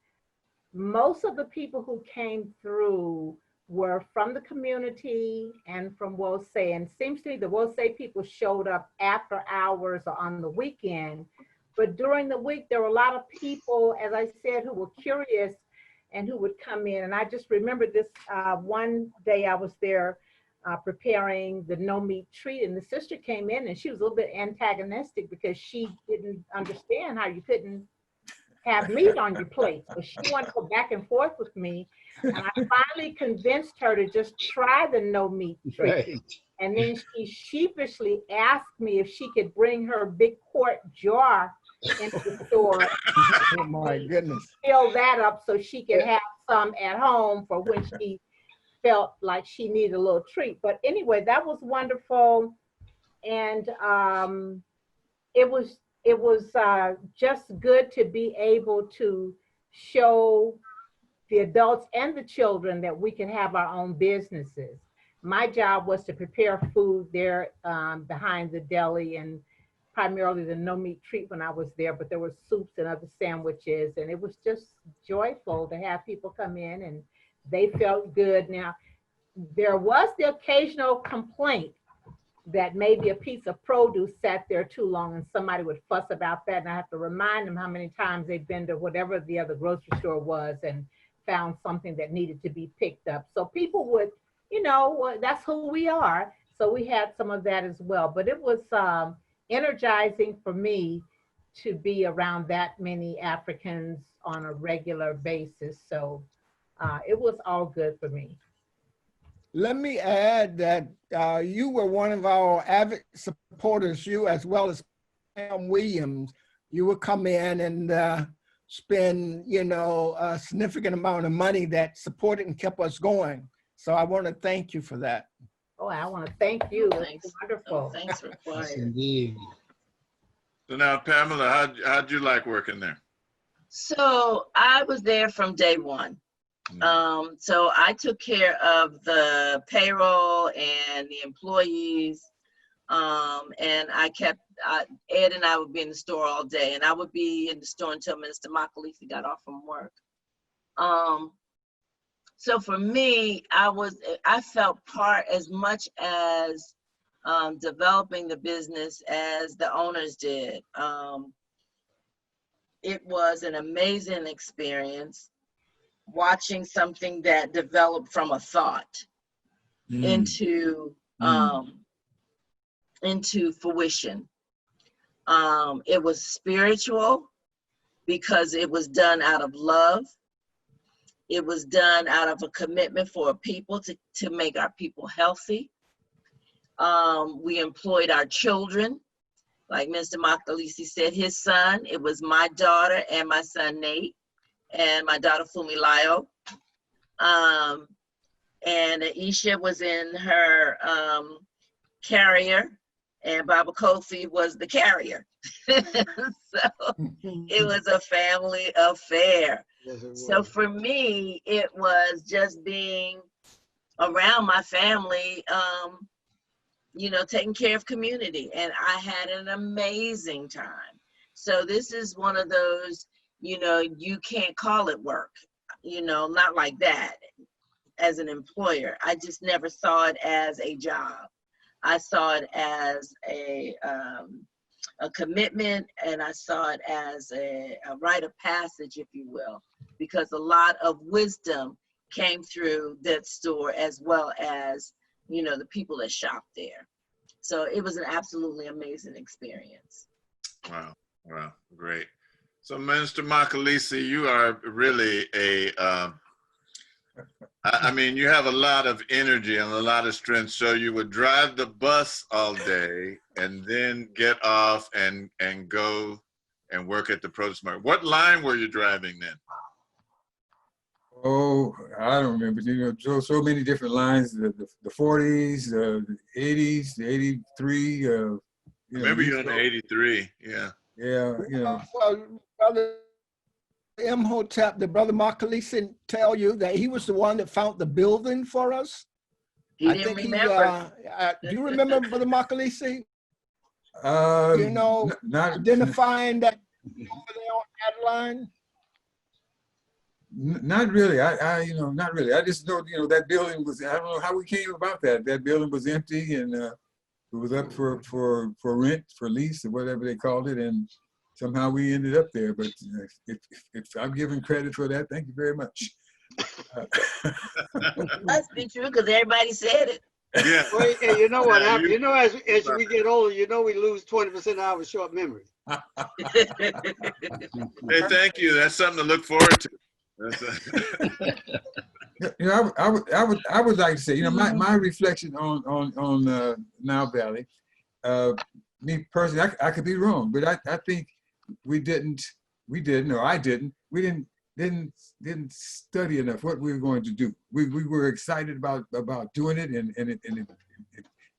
most of the people who came through were from the community and from Wose. And it seems to me the Wose people showed up after hours or on the weekend. But during the week, there were a lot of people, as I said, who were curious and who would come in. And I just remember this one day I was there preparing the no meat treat, and the sister came in and she was a little bit antagonistic because she didn't understand how you couldn't have meat on your plate. But she wanted to go back and forth with me. And I finally convinced her to just try the no meat treat. Right. And then she sheepishly asked me if she could bring her big quart jar into the store. Oh my goodness. Fill that up so she could have some at home for when she felt like she needed a little treat. But anyway, that was wonderful. And it was just good to be able to show the adults and the children that we can have our own businesses. My job was to prepare food there behind the deli, and primarily the no meat treat when I was there, but there were soups and other sandwiches, and it was just joyful to have people come in and they felt good. Now, there was the occasional complaint that maybe a piece of produce sat there too long and somebody would fuss about that, and I have to remind them how many times they've been to whatever the other grocery store was and found something that needed to be picked up. So people would, that's who we are. So we had some of that as well, but it was energizing for me to be around that many Africans on a regular basis. So it was all good for me. Let me add that you were one of our avid supporters, you as well as Pam Williams. You would come in and spend, a significant amount of money that supported and kept us going. So I want to thank you for that. Oh, I want to thank you. Thanks. It's wonderful. Oh, thanks for Yes, quiet. indeed. So now, Pamela, how'd you like working there? So I was there from day one. So I took care of the payroll and the employees. And Ed and I would be in the store all day, and I would be in the store until Minister Makalisi got off from work. So for me, I felt part as much as developing the business as the owners did. It was an amazing experience watching something that developed from a thought into fruition. It was spiritual because it was done out of love. It was done out of a commitment for a people to make our people healthy. We employed our children. Like Mr. Makalisi said, his son, it was my daughter and my son Nate and my daughter Fumilayo. And Aisha was in her carrier, and Baba Kofi was the carrier. So it was a family affair. Yes, so for me, it was just being around my family, taking care of community. And I had an amazing time. So this is one of those, you can't call it work, not like that as an employer. I just never saw it as a job. I saw it as a commitment, and I saw it as a rite of passage, if you will, because a lot of wisdom came through that store as well as, the people that shop there. So it was an absolutely amazing experience. Wow, great. So Minister Makalisi, you are really you have a lot of energy and a lot of strength. So you would drive the bus all day and then get off and go and work at the produce market. What line were you driving then? Oh, I don't remember. So many different lines. The 40s, the 80s, the 83. Remember you in the 83? Yeah. Yeah. Well, Brother Imhotep, the Brother Makalisi tell you that he was the one that found the building for us. He didn't remember. Do you remember, Brother Makalisi? Not identifying that over there on that line. Not really. Not really. I just know, that building was, I don't know how we came about that. That building was empty and it was up for rent, for lease, or whatever they called it. And somehow we ended up there. But if I'm giving credit for that, thank you very much. Must be true because everybody said it. Yeah. Well, hey, you know what Yeah, happened? You know, as we get older, you know, we lose 20% of our short memory. Hey, thank you. That's something to look forward to. You know, I would like to say, you know, my reflection on Nile Valley, me personally, I could be wrong, but I think we didn't, or I didn't, we didn't study enough what we were going to do. We were excited about doing it, and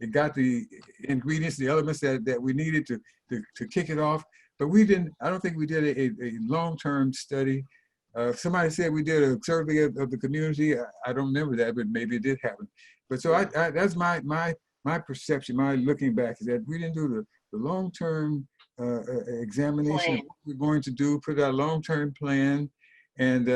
it got the ingredients, the elements that we needed to kick it off. But we didn't. I don't think we did a long-term study. Somebody said we did a survey of the community. I don't remember that, but maybe it did happen. But so that's my perception. My looking back is that we didn't do the long-term examination of what we're going to do, put our long-term plan, and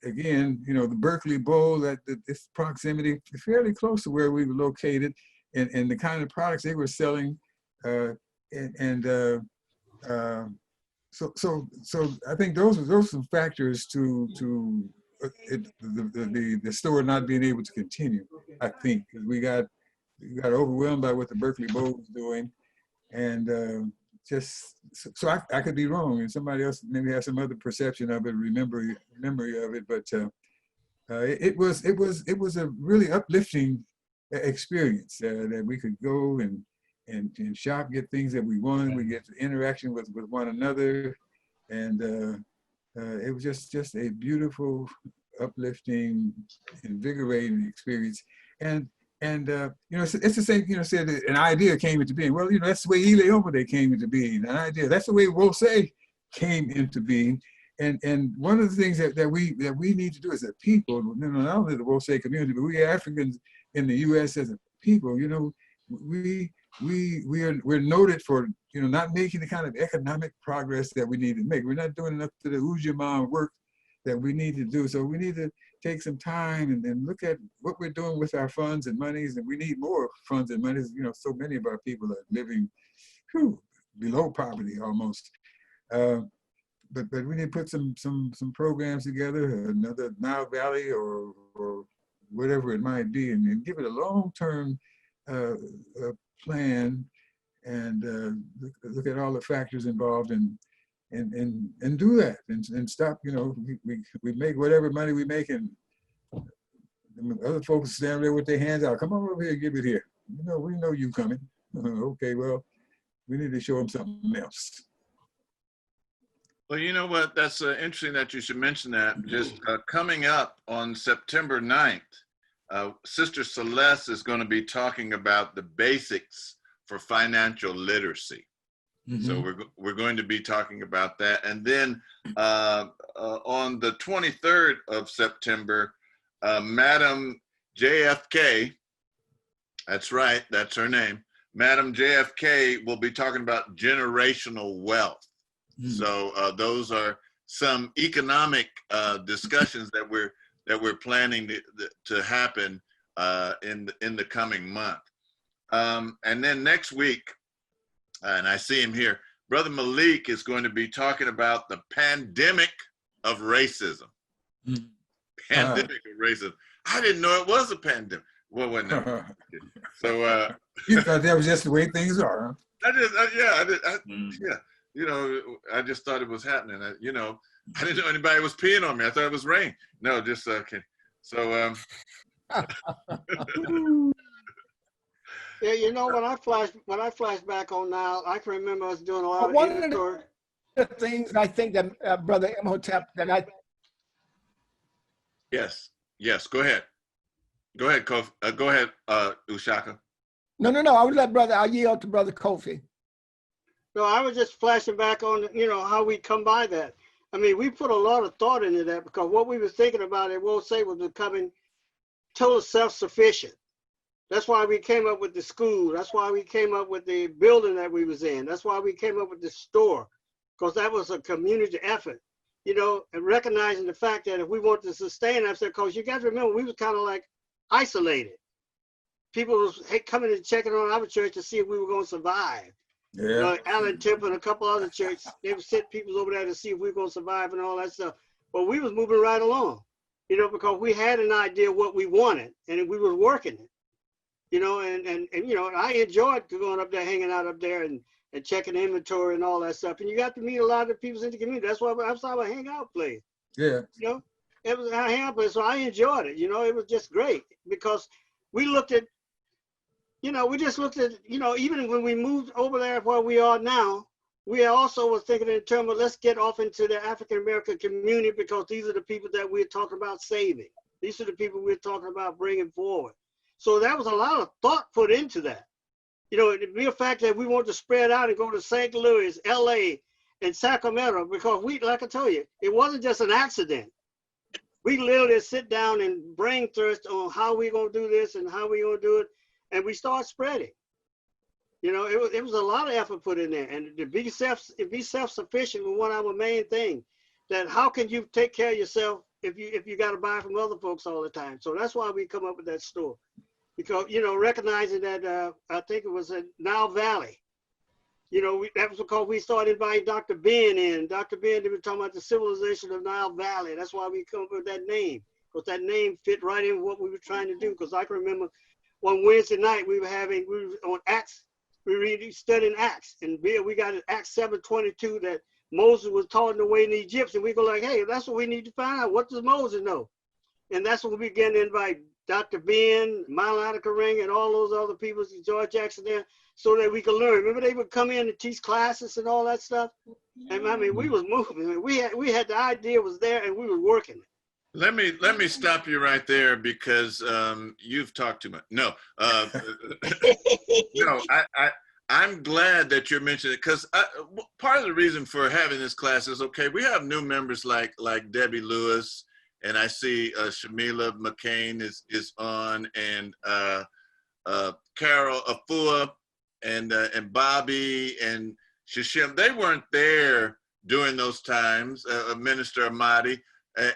again, you know, the Berkeley Bowl, this proximity fairly close to where we were located, and the kind of products they were selling, so I think those are some factors to the store not being able to continue. I think we got overwhelmed by what the Berkeley Bowl was doing, and just so I could be wrong, and somebody else maybe has some other perception of it, memory of it, but it was a really uplifting experience that we could go and shop, get things that we wanted. We get interaction with one another, and it was just a beautiful, uplifting, invigorating experience. And you know, it's the same. You know, said an idea came into being. Well, you know, that's the way Ile came into being. An idea. That's the way Wose came into being. And one of the things that we need to do as a people, not only the Wose community, but we Africans in the U.S. as a people, you know, we're noted for, you know, not making the kind of economic progress that we need to make. We're not doing enough to the Ujamaa work that we need to do. So we need to take some time and look at what we're doing with our funds and monies, and we need more funds and monies. You know, so many of our people are living below poverty almost. But we need to put some programs together, another Nile Valley or whatever it might be, and give it a long-term plan, and look at all the factors involved, and do that, and stop. You know, we make whatever money we make, and other folks stand there with their hands out. Come on over here, give it here. You know, we know you coming. Okay, well, we need to show them something else. Well, you know what? That's interesting that you should mention that. Just coming up on September 9th, Sister Celeste is going to be talking about the basics for financial literacy. Mm-hmm. So we're going to be talking about that. And then on the 23rd of September, Madam JFK, that's right, that's her name, Madam JFK will be talking about generational wealth. Mm-hmm. So those are some economic discussions that we're planning to happen in the coming month. And then next week, and I see him here, Brother Malik is going to be talking about the pandemic of racism. Mm-hmm. Pandemic of racism. I didn't know it was a pandemic. Well, no. So you thought that was just the way things are, huh? Yeah. You know, I just thought it was happening. You know, I didn't know anybody was peeing on me. I thought it was rain. No, just okay. So yeah, you know, when I flash back on Nile, I can remember us doing a lot of one of the things I think that Brother Imhotep Yes. Go ahead, Kofi. Go ahead, Ushaka. No. I'll yield to Brother Kofi. No, I was just flashing back on, you know, how we come by that. I mean, we put a lot of thought into that, because what we were thinking about, it won't say, was becoming total self-sufficient. That's why we came up with the school. That's why we came up with the building that we was in. That's why we came up with the store, because that was a community effort, you know, and recognizing the fact that if we want to sustain ourselves, because you guys remember, we was kind of like isolated. People was coming and checking on our church to see if we were going to survive. Yeah. You know, Allen Temple and a couple other churches, they would send people over there to see if we were going to survive and all that stuff. But we was moving right along, you know, because we had an idea of what we wanted, and we were working it. you know, and you know, I enjoyed going up there, hanging out up there, and checking inventory and all that stuff. And you got to meet a lot of the people in the community. That's why I saw a hangout place. Yeah. You know, it was a hangout place, so I enjoyed it. You know, it was just great because we looked at, you know, we just looked at, you know, even when we moved over there where we are now, we also was thinking in terms of let's get off into the African American community because these are the people that we're talking about saving. These are the people we're talking about bringing forward. So there was a lot of thought put into that. You know, the mere fact that we want to spread out and go to St. Louis, LA, and Sacramento, because we, like I told you, it wasn't just an accident. We literally sit down and brain thirst on how we're going to do this and how we're going to do it. And we start spreading. You know, it was a lot of effort put in there, and to be self-sufficient was one of our main thing. That how can you take care of yourself if you got to buy from other folks all the time? So that's why we come up with that store, because you know, recognizing that I think it was at Nile Valley. You know, that was because we started inviting Dr. Ben in. Dr. Ben, they were talking about the civilization of Nile Valley. That's why we come up with that name, because that name fit right in what we were trying to do. Because I can remember one Wednesday night we were on Acts. We were studying Acts, and we got in Acts 7:22 that Moses was taught away in the Egypts, and we go like, hey, that's what we need to find out. What does Moses know? And that's when we began to invite Dr. Ben, Malana Karenga, and all those other people, George Jackson there, so that we could learn. Remember, they would come in and teach classes and all that stuff. And I mean, we was moving. I mean, we had the idea was there, and we were working it. Let me stop you right there because you've talked too much. No, no, I'm glad that you're mentioning it because part of the reason for having this class is, okay, we have new members like Debbie Lewis, and I see Shamila McCain is on, and Carol Afua, and Bobby and Shishim. They weren't there during those times. Minister Amadi.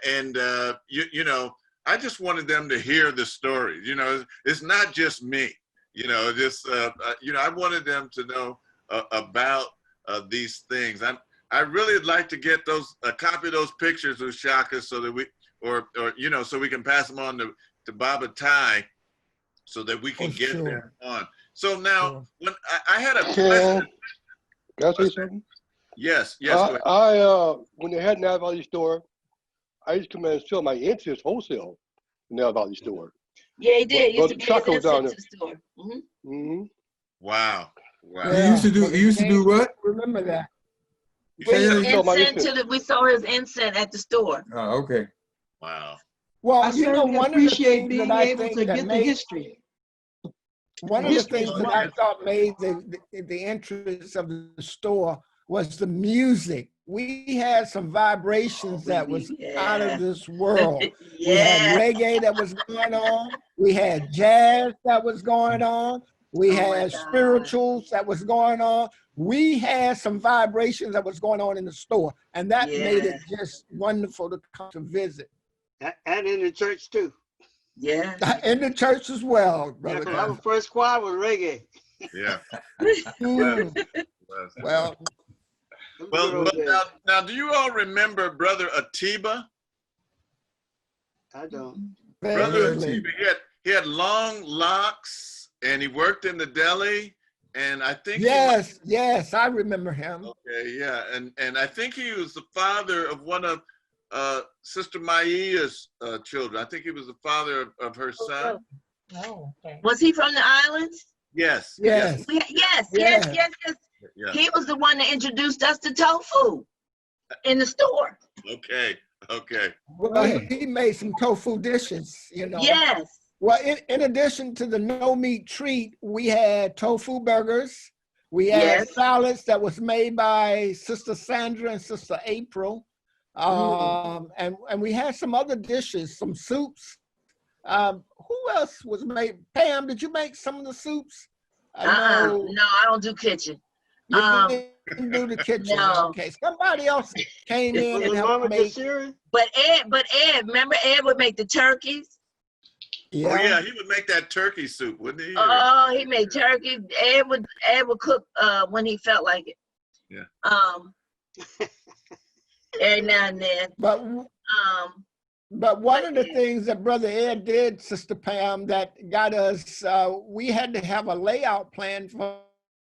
And you know, I just wanted them to hear the story. You know, it's not just me. You know, just you know, I wanted them to know about these things. I really would like to get a copy of those pictures of Shaka so that we, or you know, so we can pass them on to Baba Tai, so that we can get them on. So now, when I had a question. Can I say something? Yes. Go ahead. When they had Nile Valley store, I used to come in and sell my incense wholesale in Nile Valley store. Yeah, he did. He used to bring his down incense to the store. Mm-hmm. Wow. Yeah. You used to do what? Remember that. We saw his incense at the store. Oh, okay. Wow. Well, Well, you know, one of the things that I think that get the history. One of the things that I thought made the entrance of the store was the music. We had some vibrations that was out of this world. We had reggae that was going on. We had jazz that was going on. We had spirituals that was going on. We had some vibrations that was going on in the store. And that made it just wonderful to come to visit. And in the church too. Yeah. In the church as well, brother. Yeah, our first choir was reggae. Yeah. Well, now, do you all remember Brother Atiba? I don't. Brother Atiba, he had long locks, and he worked in the deli, and I think yes, I remember him. Okay, yeah, and I think he was the father of one of Sister Maia's children. I think he was the father of her son. Oh, okay. Was he from the islands? Yes. Yes. He was the one that introduced us to tofu in the store. Okay. Well, he made some tofu dishes, you know. Yes. Well, in addition to the no meat treat, we had tofu burgers. We had salads that was made by Sister Sandra and Sister April. And we had some other dishes, some soups. Who else was made? Pam, did you make some of the soups? No, I don't do kitchen. You didn't do the kitchen. No. Okay, somebody else came in and helped make. But Ed, remember Ed would make the turkeys? Yeah. Oh yeah, he would make that turkey soup, wouldn't he? Oh, he made turkey. Ed would cook when he felt like it. Yeah. Every now and then. But But one of the things that Brother Ed did, Sister Pam, that got us, we had to have a layout plan for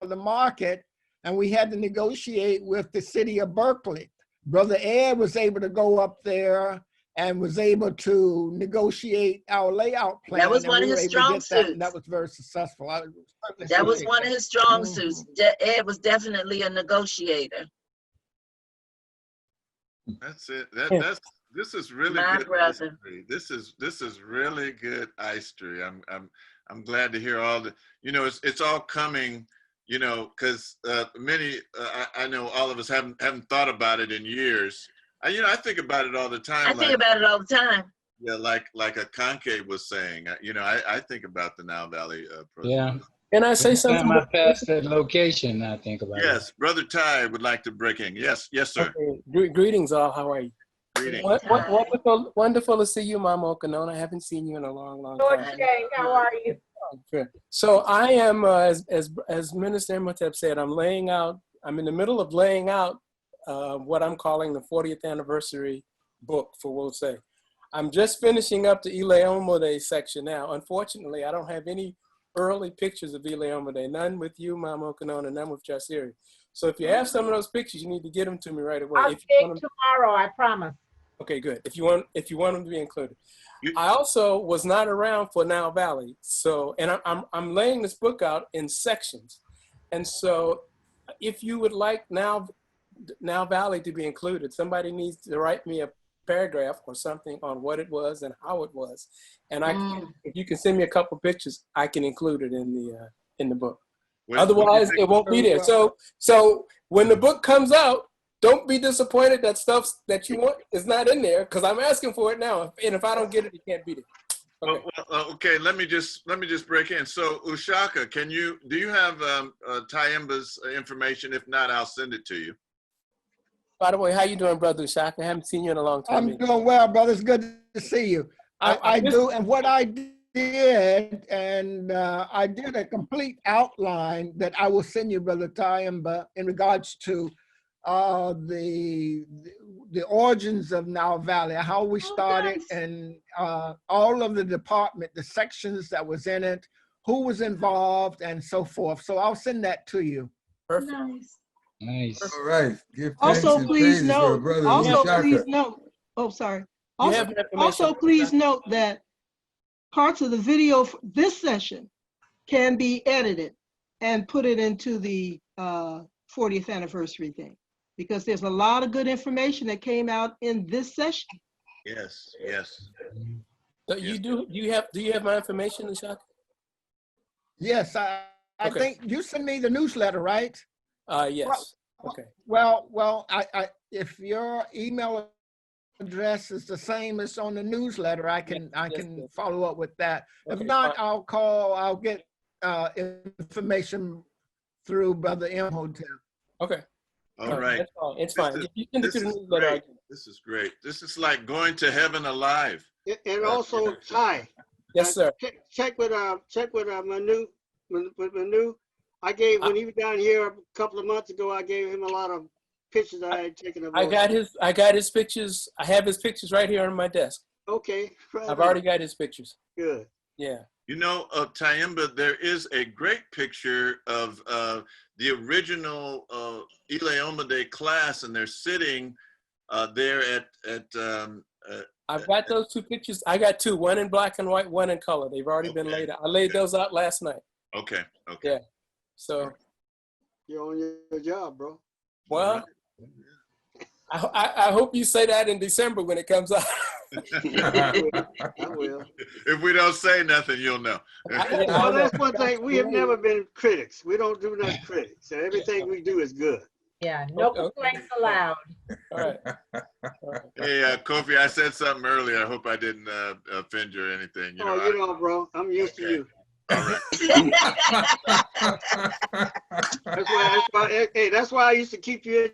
the market, and we had to negotiate with the city of Berkeley. Brother Ed was able to go up there and was able to negotiate our layout plan. That was one of his strong suits. And that was very successful. That was one of his strong suits. Ed was definitely a negotiator. That's it. This is really My good brother. history. This is really good history. I'm glad to hear all the. You know, it's all coming. You know, because many I know all of us haven't thought about it in years. You know, I think about it all the time. I think about it all the time. Yeah, like Akanke was saying. You know, I think about the Nile Valley project. Yeah. Can I say something? I passed that location, I think about it. Yes, Brother Ty would like to break in. Yes, sir. Okay. Greetings, all. How are you? Greetings. Wonderful to see you, Mama Okanona. I haven't seen you in a long Lord time. Shane, how are you? Good. So I am, as Minister Imhotep said, I'm in the middle of laying out what I'm calling the 40th anniversary book for We'll Say. I'm just finishing up the Ile-Omode section now. Unfortunately, I don't have any early pictures of Ile-Omode, none with you, Mama Okanona, none with Jasiri. So if you have some of those pictures, you need to get them to me right away. I'll check tomorrow, I promise. Okay, good. If you want them to be included. I also was not around for Nile Valley, so I'm laying this book out in sections, and so if you would like Nile Valley to be included, somebody needs to write me a paragraph or something on what it was and how it was, and if you can send me a couple pictures, I can include it in the book. Otherwise, it won't be there. So when the book comes out, don't be disappointed that stuff that you want is not in there, because I'm asking for it now, and if I don't get it, it can't be there. Okay. Okay, let me just break in. So Ushaka, do you have Tyemba's information? If not, I'll send it to you. By the way, how you doing, Brother Ushaka? I haven't seen you in a long time. I'm doing well, brother. It's good to see you. I do, and what I did, and I did a complete outline that I will send you, Brother Tyemba, in regards to the origins of Nile Valley, how we started, and all of the department, the sections that was in it, who was involved, and so forth. So I'll send that to you. Perfect. Nice. All right. Give Also, please for note. brother Also, Ushaka. please note. Oh, sorry. You have Also, please note that parts of the video for this session can be edited and put it into the 40th anniversary thing, because there's a lot of good information that came out in this session. Yes. So do you have my information, Ushaka? Yes, I Okay. think you send me the newsletter, right? Yes. Okay. Well, I if your email address is the same as on the newsletter, I can follow up with that. Okay, If not, fine. I'll get information through Brother Imhotep. Okay. All right. That's fine. It's fine. If you send it to the newsletter, This is great. This is like going to heaven alive. And also, Ty. Yes, sir. Check with Manu. With Manu, when he was down here a couple of months ago, I gave him a lot of pictures I had taken of. I got his pictures. I have his pictures right here on my desk. Okay. I've already got his pictures. Good. Yeah. You know, Tyemba, there is a great picture of the original Ile-Omode class, and they're sitting there at I've got those two pictures. I got two, one in black and white, one in color. They've already been laid out. I laid those out last night. Okay. Yeah. So You're on your job, bro. well, I hope you say that in December when it comes out. I will. If we don't say nothing, you'll know. Well, that's one thing. We have never been critics. We don't do nothing critics. So everything we do is good. Yeah, no complaints allowed. All right. Hey, Kofi, I said something earlier. I hope I didn't offend you or anything. You know, bro. I'm used to you. All right. That's why I used to keep you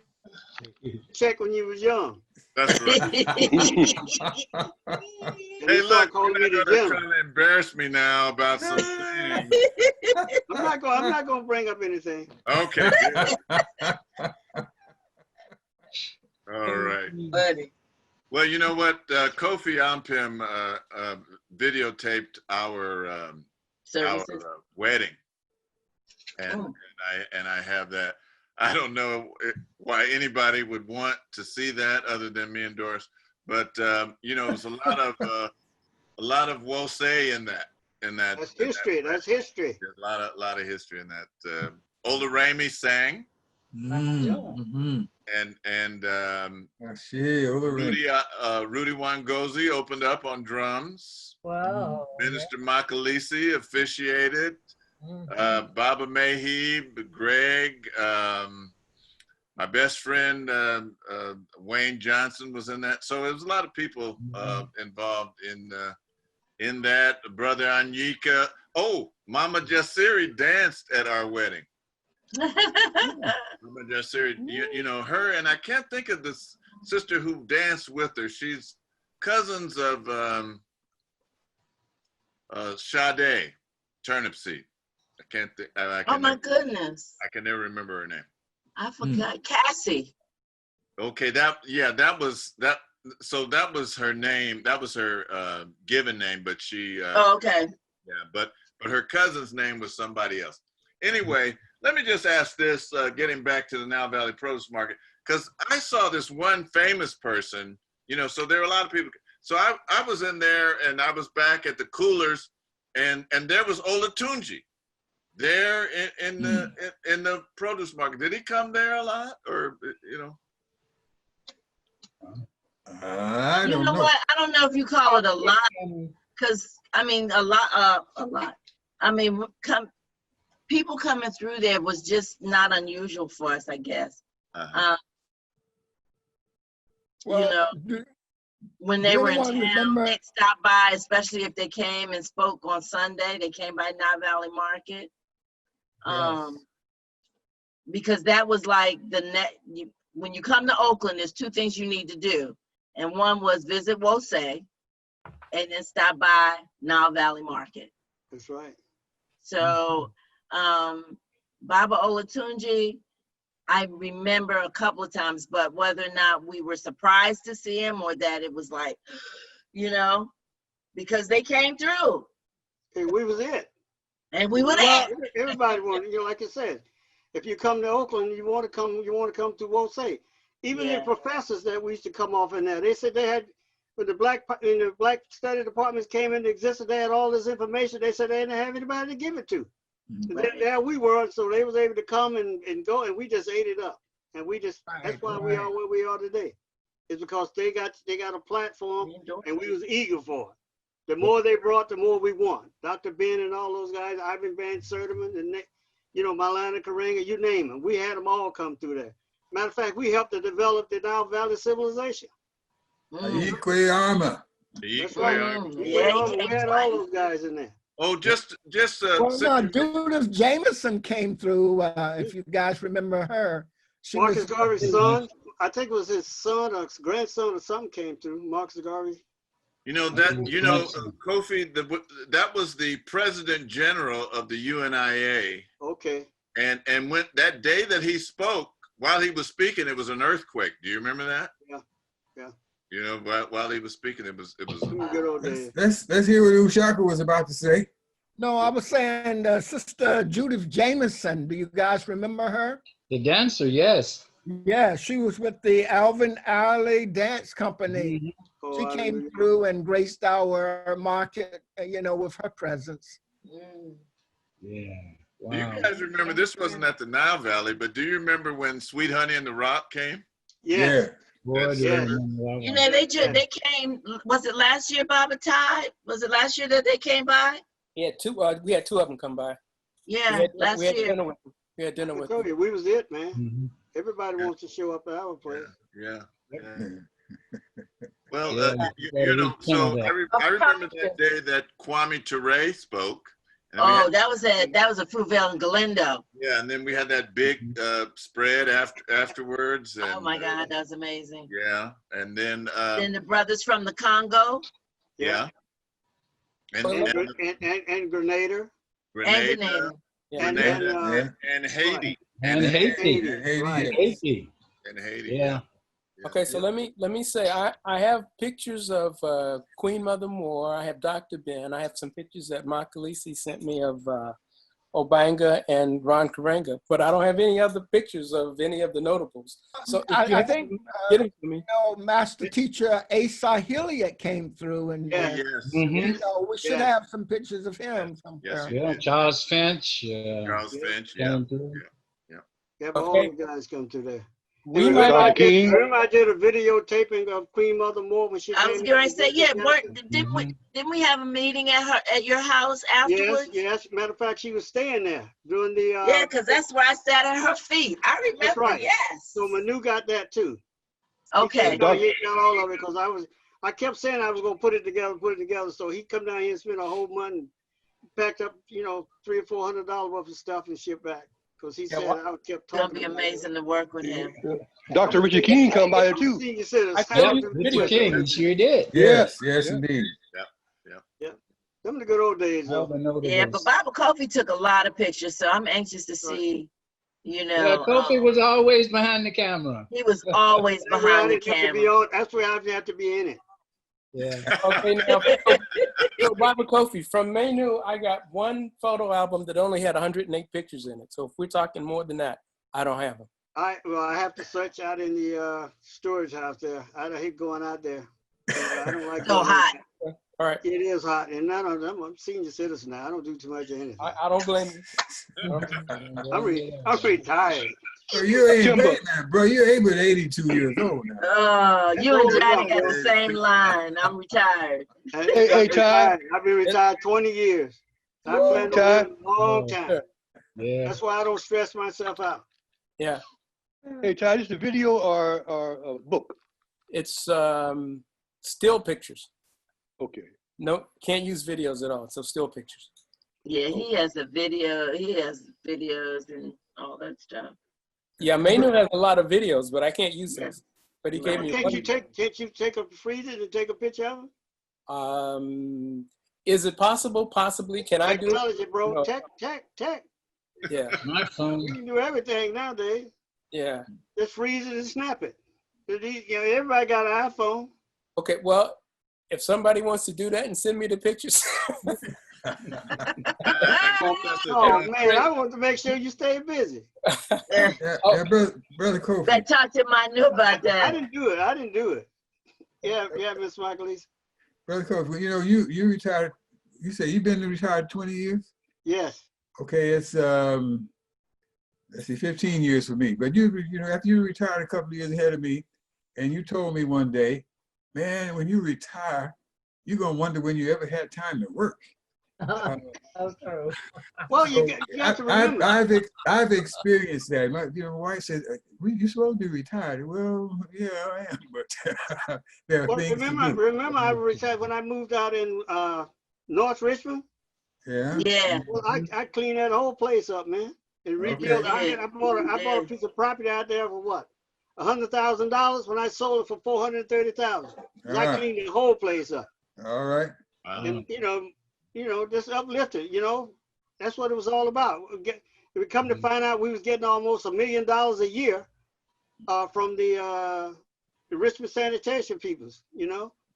in check when you was young. That's right. Hey, look, you're trying to embarrass me now about some things. I'm not gonna bring up anything. Okay. All right. Buddy. Well, you know what? Kofi Ampim videotaped our wedding, and I have that. I don't know why anybody would want to see that other than me and Doris, but you know, there's a lot of Wose in that. That's history. That's history. There's a lot of history in that. Ola Ramey sang. Mm-hmm. And Rudy Wangozi opened up on drums. Wow. Minister Makalisi officiated. Baba Mahi, Greg, my best friend Wayne Johnson was in that. So there was a lot of people involved in that. Brother Anyika. Oh, Mama Jasiri danced at our wedding. Mama Jasiri, you know her, and I can't think of this sister who danced with her. She's cousins of Sade Turnipseed. I can't think. Oh my goodness! I can never remember her name. I forgot. Cassie. Okay, so that was her name. That was her given name, but she. Okay. Yeah, but her cousin's name was somebody else. Anyway, let me just ask this, getting back to the Nile Valley Produce Market, because I saw this one famous person, you know, so there were a lot of people. So I was in there and I was back at the coolers and there was Olatunji there in the produce market. Did he come there a lot, or, you know? I don't know. What? I don't know if you call it a lot, because I mean a lot. I mean, people coming through there was just not unusual for us, I guess. Well, you know, when they were in town, they'd stop by, especially if they came and spoke on Sunday. They came by Nile Valley Market. Because that was like when you come to Oakland, there's two things you need to do. And one was visit Wose and then stop by Nile Valley Market. That's right. So Baba Olatunji, I remember a couple of times, but whether or not we were surprised to see him or that it was like, you know, because they came through. And we was it. And we were there. Everybody wanted, you know, like I said, if you come to Oakland, you want to come to Wose. Even the professors that we used to come off in there, they said they had, when the black study departments came into existence, they had all this information. They said they didn't have anybody to give it to. Right. There we were, so they was able to come and go, and we just ate it up. And we just, that's why we are where we are today. It's because they got a platform, and we was eager for it. The more they brought, the more we want. Dr. Ben and all those guys, Ivan Van Sertiman, and you know, Malana Karenga, you name them. We had them all come through there. Matter of fact, we helped to develop the Nile Valley civilization. Ikweyama. That's right. We had all those guys in there. Oh, just. Judith Jameson came through. If you guys remember her, Marcus Garvey's son. I think it was his son or grandson or something came through. Marcus Garvey. You know that. You know, Kofi. That was the President General of the UNIA. Okay. And when that day that he spoke, while he was speaking, it was an earthquake. Do you remember that? Yeah. Yeah. You know, while he was speaking, it was. Good old days. Let's hear what Ushaka was about to say. No, I was saying Sister Judith Jameson. Do you guys remember her? The dancer, yes. Yeah, she was with the Alvin Alley Dance Company. She came through and graced our market, you know, with her presence. Yeah. Wow. Do you guys remember, this wasn't at the Nile Valley, but do you remember when Sweet Honey and the Rock came? Yes. Boy, you know, they came, was it last year, Baba Tide? Was it last year that they came by? Yeah, we had two of them come by. Yeah, last year. We had dinner with them. We was it, man. Everybody wants to show up at our place. Yeah. Well, you know, so I remember that day that Kwame Ture spoke. Oh, that was at Fruitvale and Galindo. Yeah, and then we had that big spread afterwards. And, oh my God, that was amazing. Yeah, and then the brothers from the Congo. Yeah. And Grenada. Grenada. And Haiti. And Haiti. And Haiti. Yeah. Okay, so let me say I have pictures of Queen Mother Moore. I have Dr. Ben. I have some pictures that Mark Khaleesi sent me of Obanga and Ron Karenga, but I don't have any other pictures of any of the notables. So I think get them to me. Master Teacher Asa Hilliard came through, and Yes. you know, we should have some pictures of him somewhere. Yeah, Charles Finch. Charles Finch. Yeah, but all the guys come through there. We remember might I did a videotaping of Queen Mother Moore when she I was came going to in. say, yeah, didn't we have a meeting at your house afterwards? Yes. Matter of fact, she was staying there during the. Yeah, because that's where I sat at her feet. I remember. That's right. Yes. So Manu got that too. Okay. He got all of it because I kept saying I was gonna put it together. So he come down here and spent a whole month and packed up, $300 or $400 worth of stuff and shipped back. Because he said I kept talking. It'll be amazing to work with him. Dr. Richard King come by here too. Richard King, sure did. Yes, indeed. Yeah. Them the good old days, though. Yeah, but Baba Kofi took a lot of pictures, so I'm anxious to see, Yeah, Kofi was always behind the camera. He was always behind the camera. That's where I have to be in it. Yeah. Okay, now, so Baba Kofi, from Menu, I got one photo album that only had 108 pictures in it. So if we're talking more than that, I don't have them. I have to search out in the storage house there. I hate going out there. I don't like so hot. All right. It is hot, and I'm a senior citizen now. I don't do too much of anything. I don't blame you. I'm retired. So you're able now, bro. You're able at 82 years old now. You and Johnny got the same line. I'm retired. Hey, Ty. I've been retired 20 years. I plan to live a long time. Yeah. That's why I don't stress myself out. Yeah. Hey, Ty, is it a video or a book? It's still pictures. Okay. No, can't use videos at all. So still pictures. Yeah, he has a video. He has videos and all that stuff. Yeah, Manu has a lot of videos, but I can't use those. But he gave me. Can't you take a freeze it and take a picture of it? Is it possible? Possibly. Can I do it? Technology, bro. No. Tech. Yeah. My phone. You can do everything nowadays. Yeah. Just freeze it and snap it. Everybody got an iPhone. Okay. Well, if somebody wants to do that and send me the pictures. Oh man, I want to make sure you stay busy. Brother Kofi. Better talk to Manu about that. I didn't do it. Yeah, Miss Michaelis. Brother Kofi, you retired. You say you've been retired 20 years? Yes. Okay, it's let's see, 15 years for me. But after you retired a couple of years ahead of me, and you told me one day, man, when you retire, you're gonna wonder when you ever had time to work. So true. Well, you have to remember. I've experienced that. My wife said, "You're supposed to be retired." Well, yeah, I am, but there are things to do. Remember, I retired when I moved out in North Richmond. Yeah. Yeah. Well, I cleaned that whole place up, man, and rebuilt. Okay. I bought a piece of property out there for what? $100,000 when I sold it for $430,000. I cleaned the whole place up. All right. And just uplifted. That's what it was all about. We come to find out we was getting almost $1 million a year from the Richmond sanitation peoples.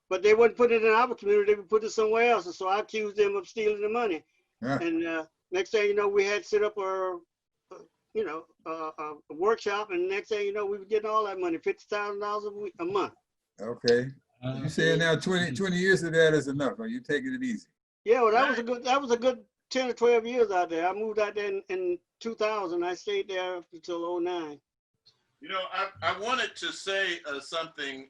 But they wouldn't put it in our community; they would put it somewhere else. And so I accused them of stealing the money. Yeah. And next thing you know, we had set up a workshop, and next thing you know, we were getting all that money, $50,000 a month. Okay. You saying now 20 years of that is enough? Are you taking it easy? Yeah, well, that was a good 10 or 12 years out there. I moved out there in 2000. I stayed there until 2009. I wanted to say something.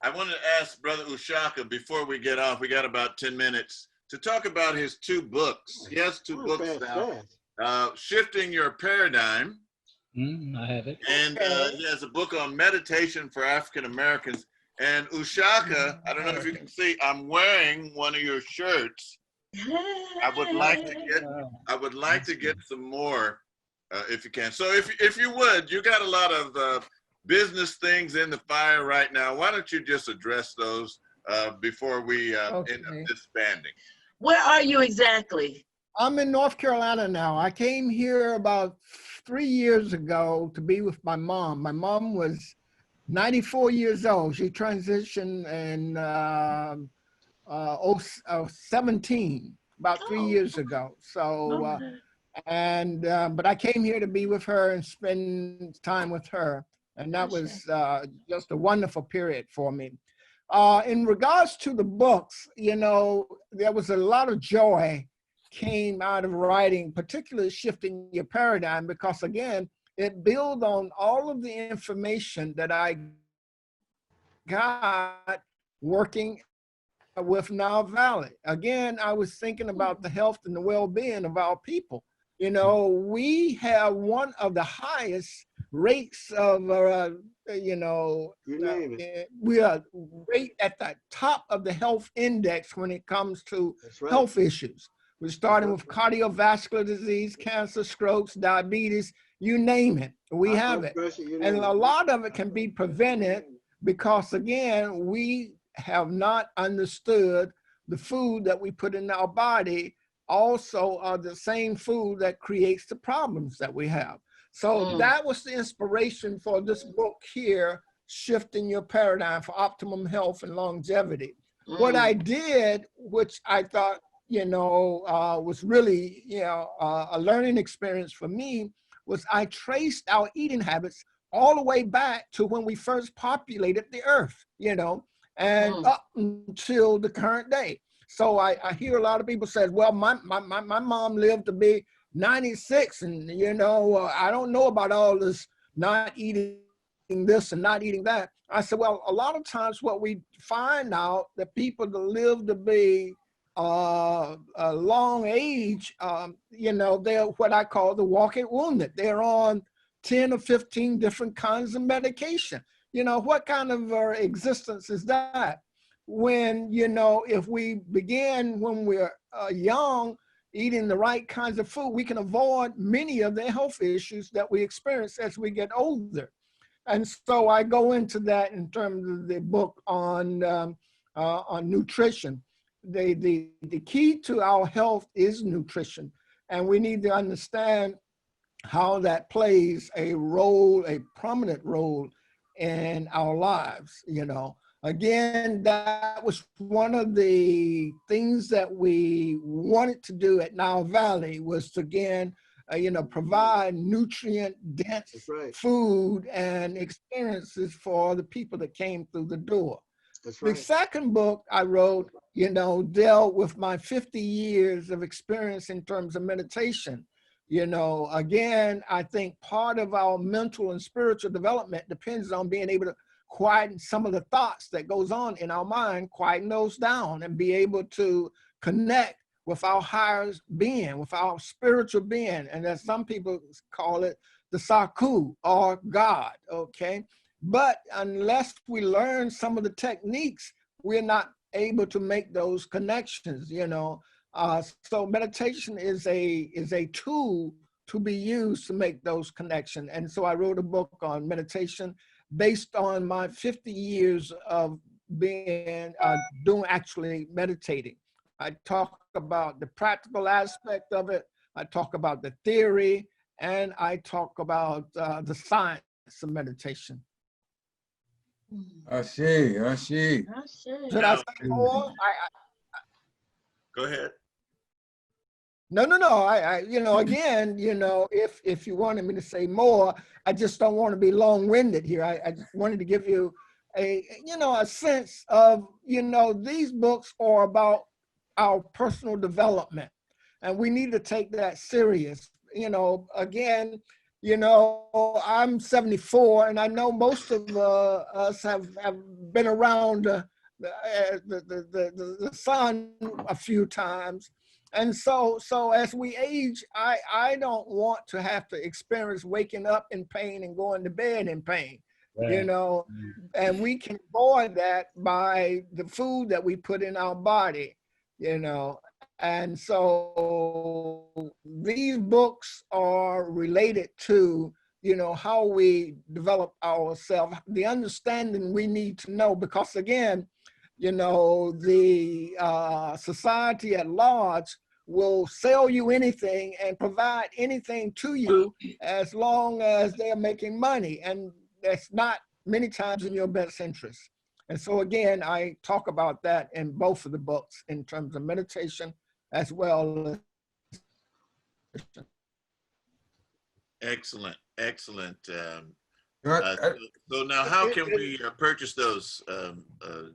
I wanted to ask Brother Ushaka before we get off. We got about 10 minutes to talk about his two books. He has two books now. Shifting Your Paradigm. I have it. And he has a book on meditation for African Americans. And Ushaka, I don't know if you can see, I'm wearing one of your shirts. I would like to get some more, if you can. So if you would, you got a lot of business things in the fire right now. Why don't you just address those before we end up disbanding? Where are you exactly? I'm in North Carolina now. I came here about 3 years ago to be with my mom. My mom was 94 years old. She transitioned in 17, about 3 years ago. So, but I came here to be with her and spend time with her. And that was just a wonderful period for me. In regards to the books, you know, there was a lot of joy came out of writing, particularly Shifting Your Paradigm, because again, it built on all of the information that I got working with Nile Valley. Again, I was thinking about the health and the well-being of our people. You know, we have one of the highest rates of, we are right at the top of the health index when it comes to health issues. We're starting with cardiovascular disease, cancer, strokes, diabetes, you name it, we have it. And a lot of it can be prevented because, again, we have not understood the food that we put in our body also are the same food that creates the problems that we have. So that was the inspiration for this book here, Shifting Your Paradigm for Optimum Health and Longevity. What I did, which I thought, you know, was really, you know, a learning experience for me, was I traced our eating habits all the way back to when we first populated the earth, you know, and up until the current day. So I hear a lot of people say, well, my mom lived to be 96 and, you know, I don't know about all this not eating this and not eating that. I said, well, a lot of times what we find out that people that live to be a long age, you know, they're what I call the walking wounded. They're on 10 or 15 different kinds of medication. You know, what kind of existence is that? When, you know, if we begin when we're young, eating the right kinds of food, we can avoid many of the health issues that we experience as we get older. And so I go into that in terms of the book on nutrition. The key to our health is nutrition, and we need to understand how that plays a role, a prominent role in our lives, you know. Again, that was one of the things that we wanted to do at Nile Valley was to, again, you know, provide nutrient-dense food and experiences for the people that came through the door. The second book I wrote, you know, dealt with my 50 years of experience in terms of meditation. You know, again, I think part of our mental and spiritual development depends on being able to quieten some of the thoughts that goes on in our mind, quieten those down and be able to connect with our higher being, with our spiritual being. And as some people call it, the Saku or God, okay? But unless we learn some of the techniques, we're not able to make those connections, you know? So meditation is a tool to be used to make those connections. And so I wrote a book on meditation based on my 50 years of being, actually meditating. I talk about the practical aspect of it. I talk about the theory, and I talk about the science of meditation. I see. Did I say more? Go ahead. No. I you know, again, you know, if you wanted me to say more, I just don't want to be long-winded here. I just wanted to give you a, you know, a sense of, you know, these books are about our personal development, and we need to take that serious. You know, again, you know, I'm 74, and I know most of us have been around the sun a few times. And so as we age, I don't want to have to experience waking up in pain and going to bed in pain, you know, and we can avoid that by the food that we put in our body, you know. And so these books are related to, you know, how we develop ourselves, the understanding we need to know, because again, you know, the society at large will sell you anything and provide anything to you as long as they're making money. And that's not many times in your best interest. And so again, I talk about that in both of the books in terms of meditation as well as. Excellent, excellent. Right. So now, how can we purchase those,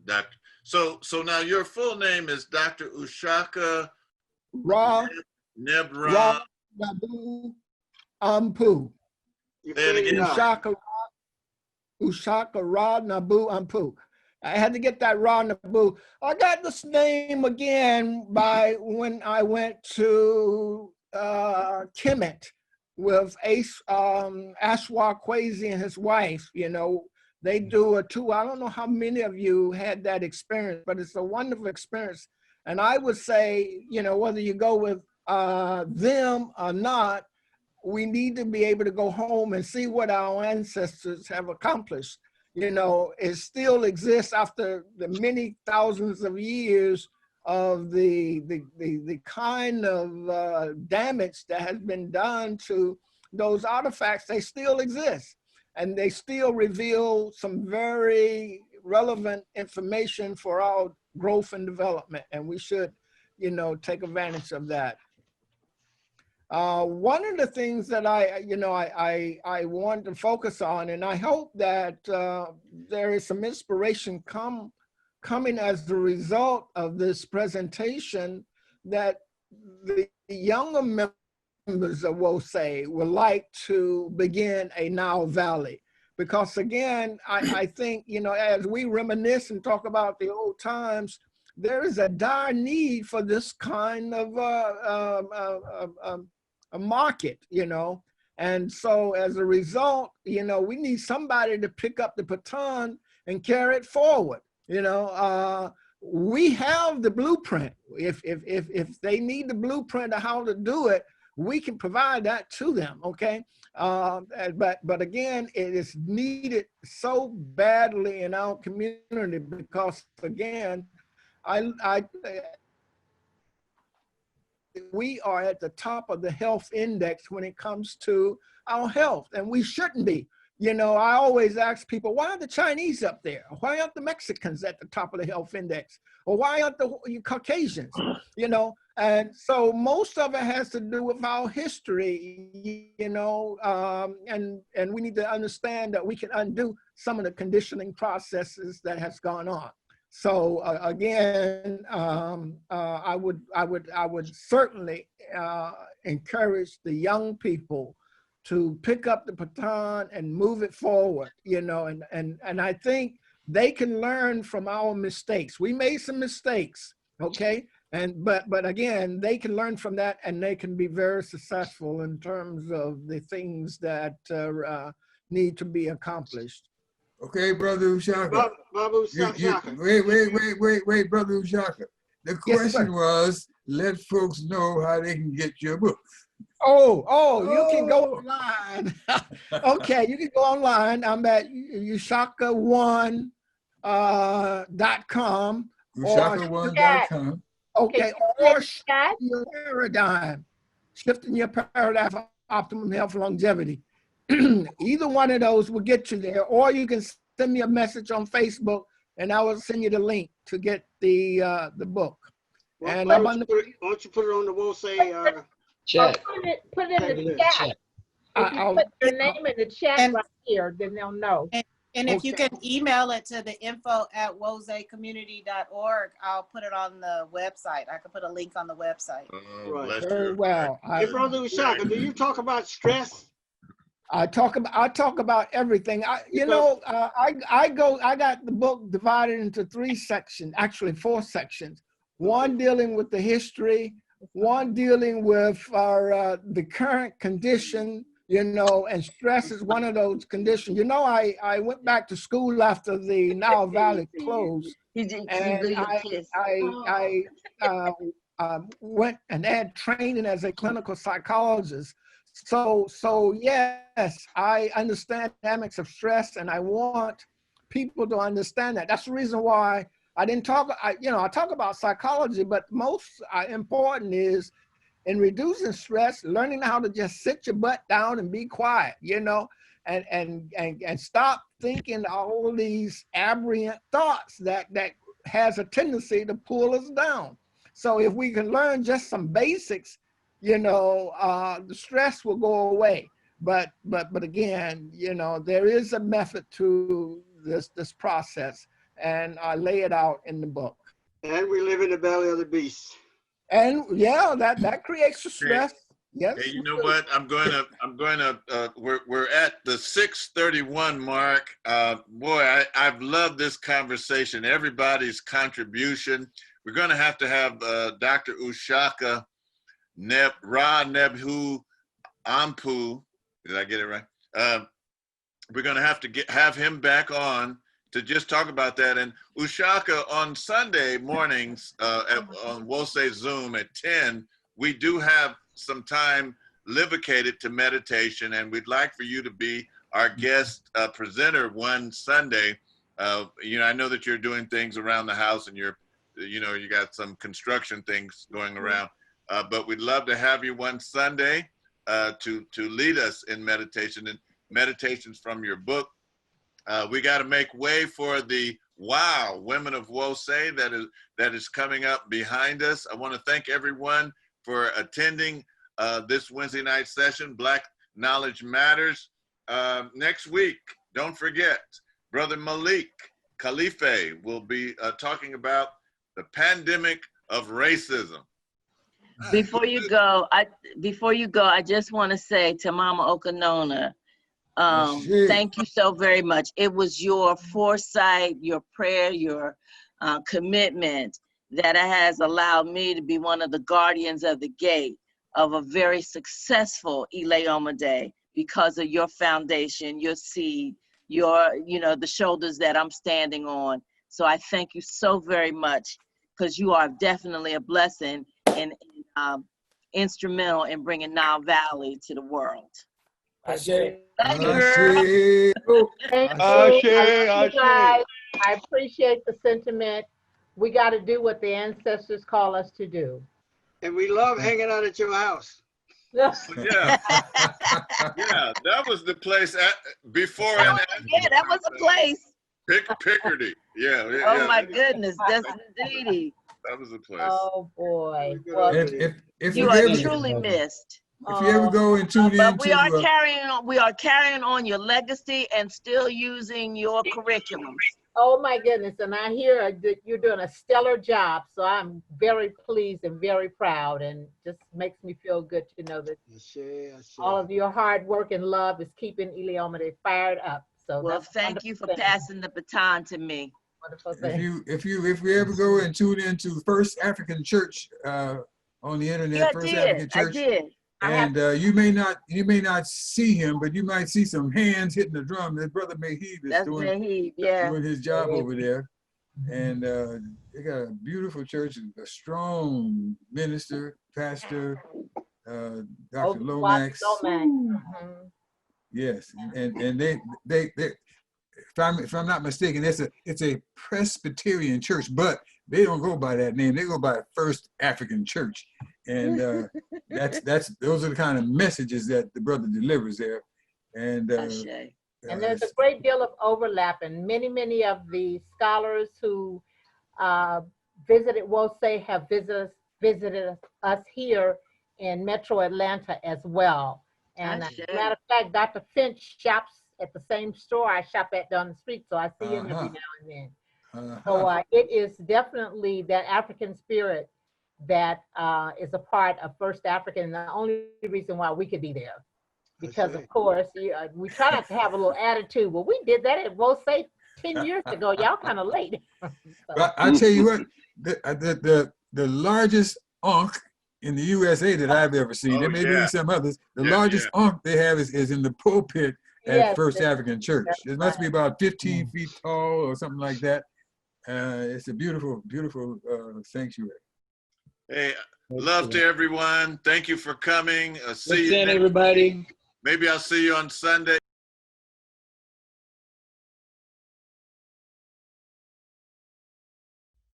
Doctor? So now your full name is Dr. Ushaka Ra Nebra. Nabu Ampu. Say it again. Ushaka Ra Nabu Ampu. I had to get that Ra Nabu. I got this name again by when I went to Kemet with Ashwa Kwesi and his wife. You know, they do a tour. I don't know how many of you had that experience, but it's a wonderful experience. And I would say, you know, whether you go with them or not, we need to be able to go home and see what our ancestors have accomplished. You know, it still exists after the many thousands of years of the kind of damage that has been done to those artifacts. They still exist, and they still reveal some very relevant information for our growth and development, and we should, you know, take advantage of that. One of the things that I want to focus on, and I hope that there is some inspiration coming as the result of this presentation, that the younger members of WOSE would like to begin a Nile Valley. Because again, I think, you know, as we reminisce and talk about the old times, there is a dire need for this kind of a market, you know. And so as a result, you know, we need somebody to pick up the baton and carry it forward. You know, we have the blueprint. If they need the blueprint of how to do it, we can provide that to them, okay? But again, it is needed so badly in our community because, again, we are at the top of the health index when it comes to our health, and we shouldn't be. You know, I always ask people, why are the Chinese up there? Why aren't the Mexicans at the top of the health index? Or why aren't the Caucasians? You know, and so most of it has to do with our history, you know, and we need to understand that we can undo some of the conditioning processes that has gone on. So again, I would certainly encourage the young people to pick up the baton and move it forward, you know, and I think they can learn from our mistakes. We made some mistakes, okay? But again, they can learn from that, and they can be very successful in terms of the things that need to be accomplished. Okay, Brother Ushaka. Wait, Brother Ushaka. The question was, let folks know how they can get your book. You can go online. Okay, you can go online. I'm at ushaka1.com. Ushaka1.com. Okay, or Shifting Your Paradigm. Shifting Your Paradigm for Optimum Health Longevity. Either one of those will get you there, or you can send me a message on Facebook, and I will send you the link to get the book. Well, and why don't you put it on the WOSE chat? Put it in the chat. If you put your name in the chat right here, then they'll know. And if you can email it to the info@wosecommunity.org, I'll put it on the website. I can put a link on the website. Right. Very well. Hey, Brother Ushaka, do you talk about stress? I talk about everything. I got the book divided into 3 sections, actually 4 sections. One dealing with the history, one dealing with our the current condition, you know, and stress is one of those conditions. You know, I went back to school after the Nile Valley closed, and I went and had training as a clinical psychologist. So yes, I understand dynamics of stress, and I want people to understand that. That's the reason why I didn't talk. I talk about psychology, but most important is in reducing stress, learning how to just sit your butt down and be quiet, you know. and stop thinking all these aberrant thoughts that has a tendency to pull us down. So if we can learn just some basics, you know, the stress will go away. But again, you know, there is a method to this process, and I lay it out in the book. And we live in the belly of the beast. And yeah, that creates the stress. Yes. Hey, you know what? We're at the 6:31 mark. Boy, I've loved this conversation. Everybody's contribution. We're going to have Dr. Ushaka Nebhu Ampu. Did I get it right? We're going to have him back on to just talk about that. And Ushaka, on Sunday mornings on Wose Zoom at 10, we do have some time livocated to meditation, and we'd like for you to be our guest presenter one Sunday. You know, I know that you're doing things around the house, and you got some construction things going around, but we'd love to have you one Sunday to lead us in meditation and meditations from your book. We got to make way for the Women of Wose that is coming up behind us. I want to thank everyone for attending this Wednesday night session, Black Knowledge Matters. Next week, don't forget, Brother Malik Khalife will be talking about the pandemic of racism. Before you go, I just want to say to Mama Okanona, thank you so very much. It was your foresight, your prayer, your commitment that has allowed me to be one of the guardians of the gate of a very successful Ileoma Day because of your foundation, your seed, the shoulders that I'm standing on. So I thank you so very much, because you are definitely a blessing and instrumental in bringing Nile Valley to the world. Ashe. Thank you, girl. Thank you. Ashe. Guys. I appreciate the sentiment. We got to do what the ancestors call us to do. And we love hanging out at your house. Yeah, yeah, that was the place before. Yeah, that was a place. Picardy. Yeah. Oh my goodness, that's indeed. That was a place. Oh boy. Well, if you are truly missed. If you ever go and tune in, but we are carrying on your legacy and still using your curriculums. Oh my goodness, and I hear that you're doing a stellar job, so I'm very pleased and very proud, and just makes me feel good to know that all of your hard work and love is keeping Ileoma fired up. So well, thank you for passing the baton to me. Wonderful thing. If we ever go and tune into First African Church on the internet, yeah, First African Church, I did. And you may not see him, but you might see some hands hitting the drum. That Brother Mahib is doing his job over there. And they got a beautiful church, a strong minister, pastor, Dr. Lomax. Yes, and they if I'm not mistaken, it's a Presbyterian church, but they don't go by that name. They go by First African Church. And those are the kind of messages that the brother delivers there. And there's a great deal of overlap, and many of the scholars who visited Wose have visited us here in Metro Atlanta as well. And as a matter of fact, Dr. Finch shops at the same store I shop at down the street, so I see him every now and then. So it is definitely that African spirit that is a part of First African, and the only reason why we could be there. Because of course, we try not to have a little attitude. Well, we did that at Wose 10 years ago. Y'all kind of late. But I tell you what, the largest Ankh in the USA that I've ever seen, there may be some others, the largest Ankh they have is in the pulpit at First African Church. It must be about 15 feet tall or something like that. It's a beautiful, beautiful sanctuary. Hey, love to everyone. Thank you for coming. See you, everybody. Maybe I'll see you on Sunday.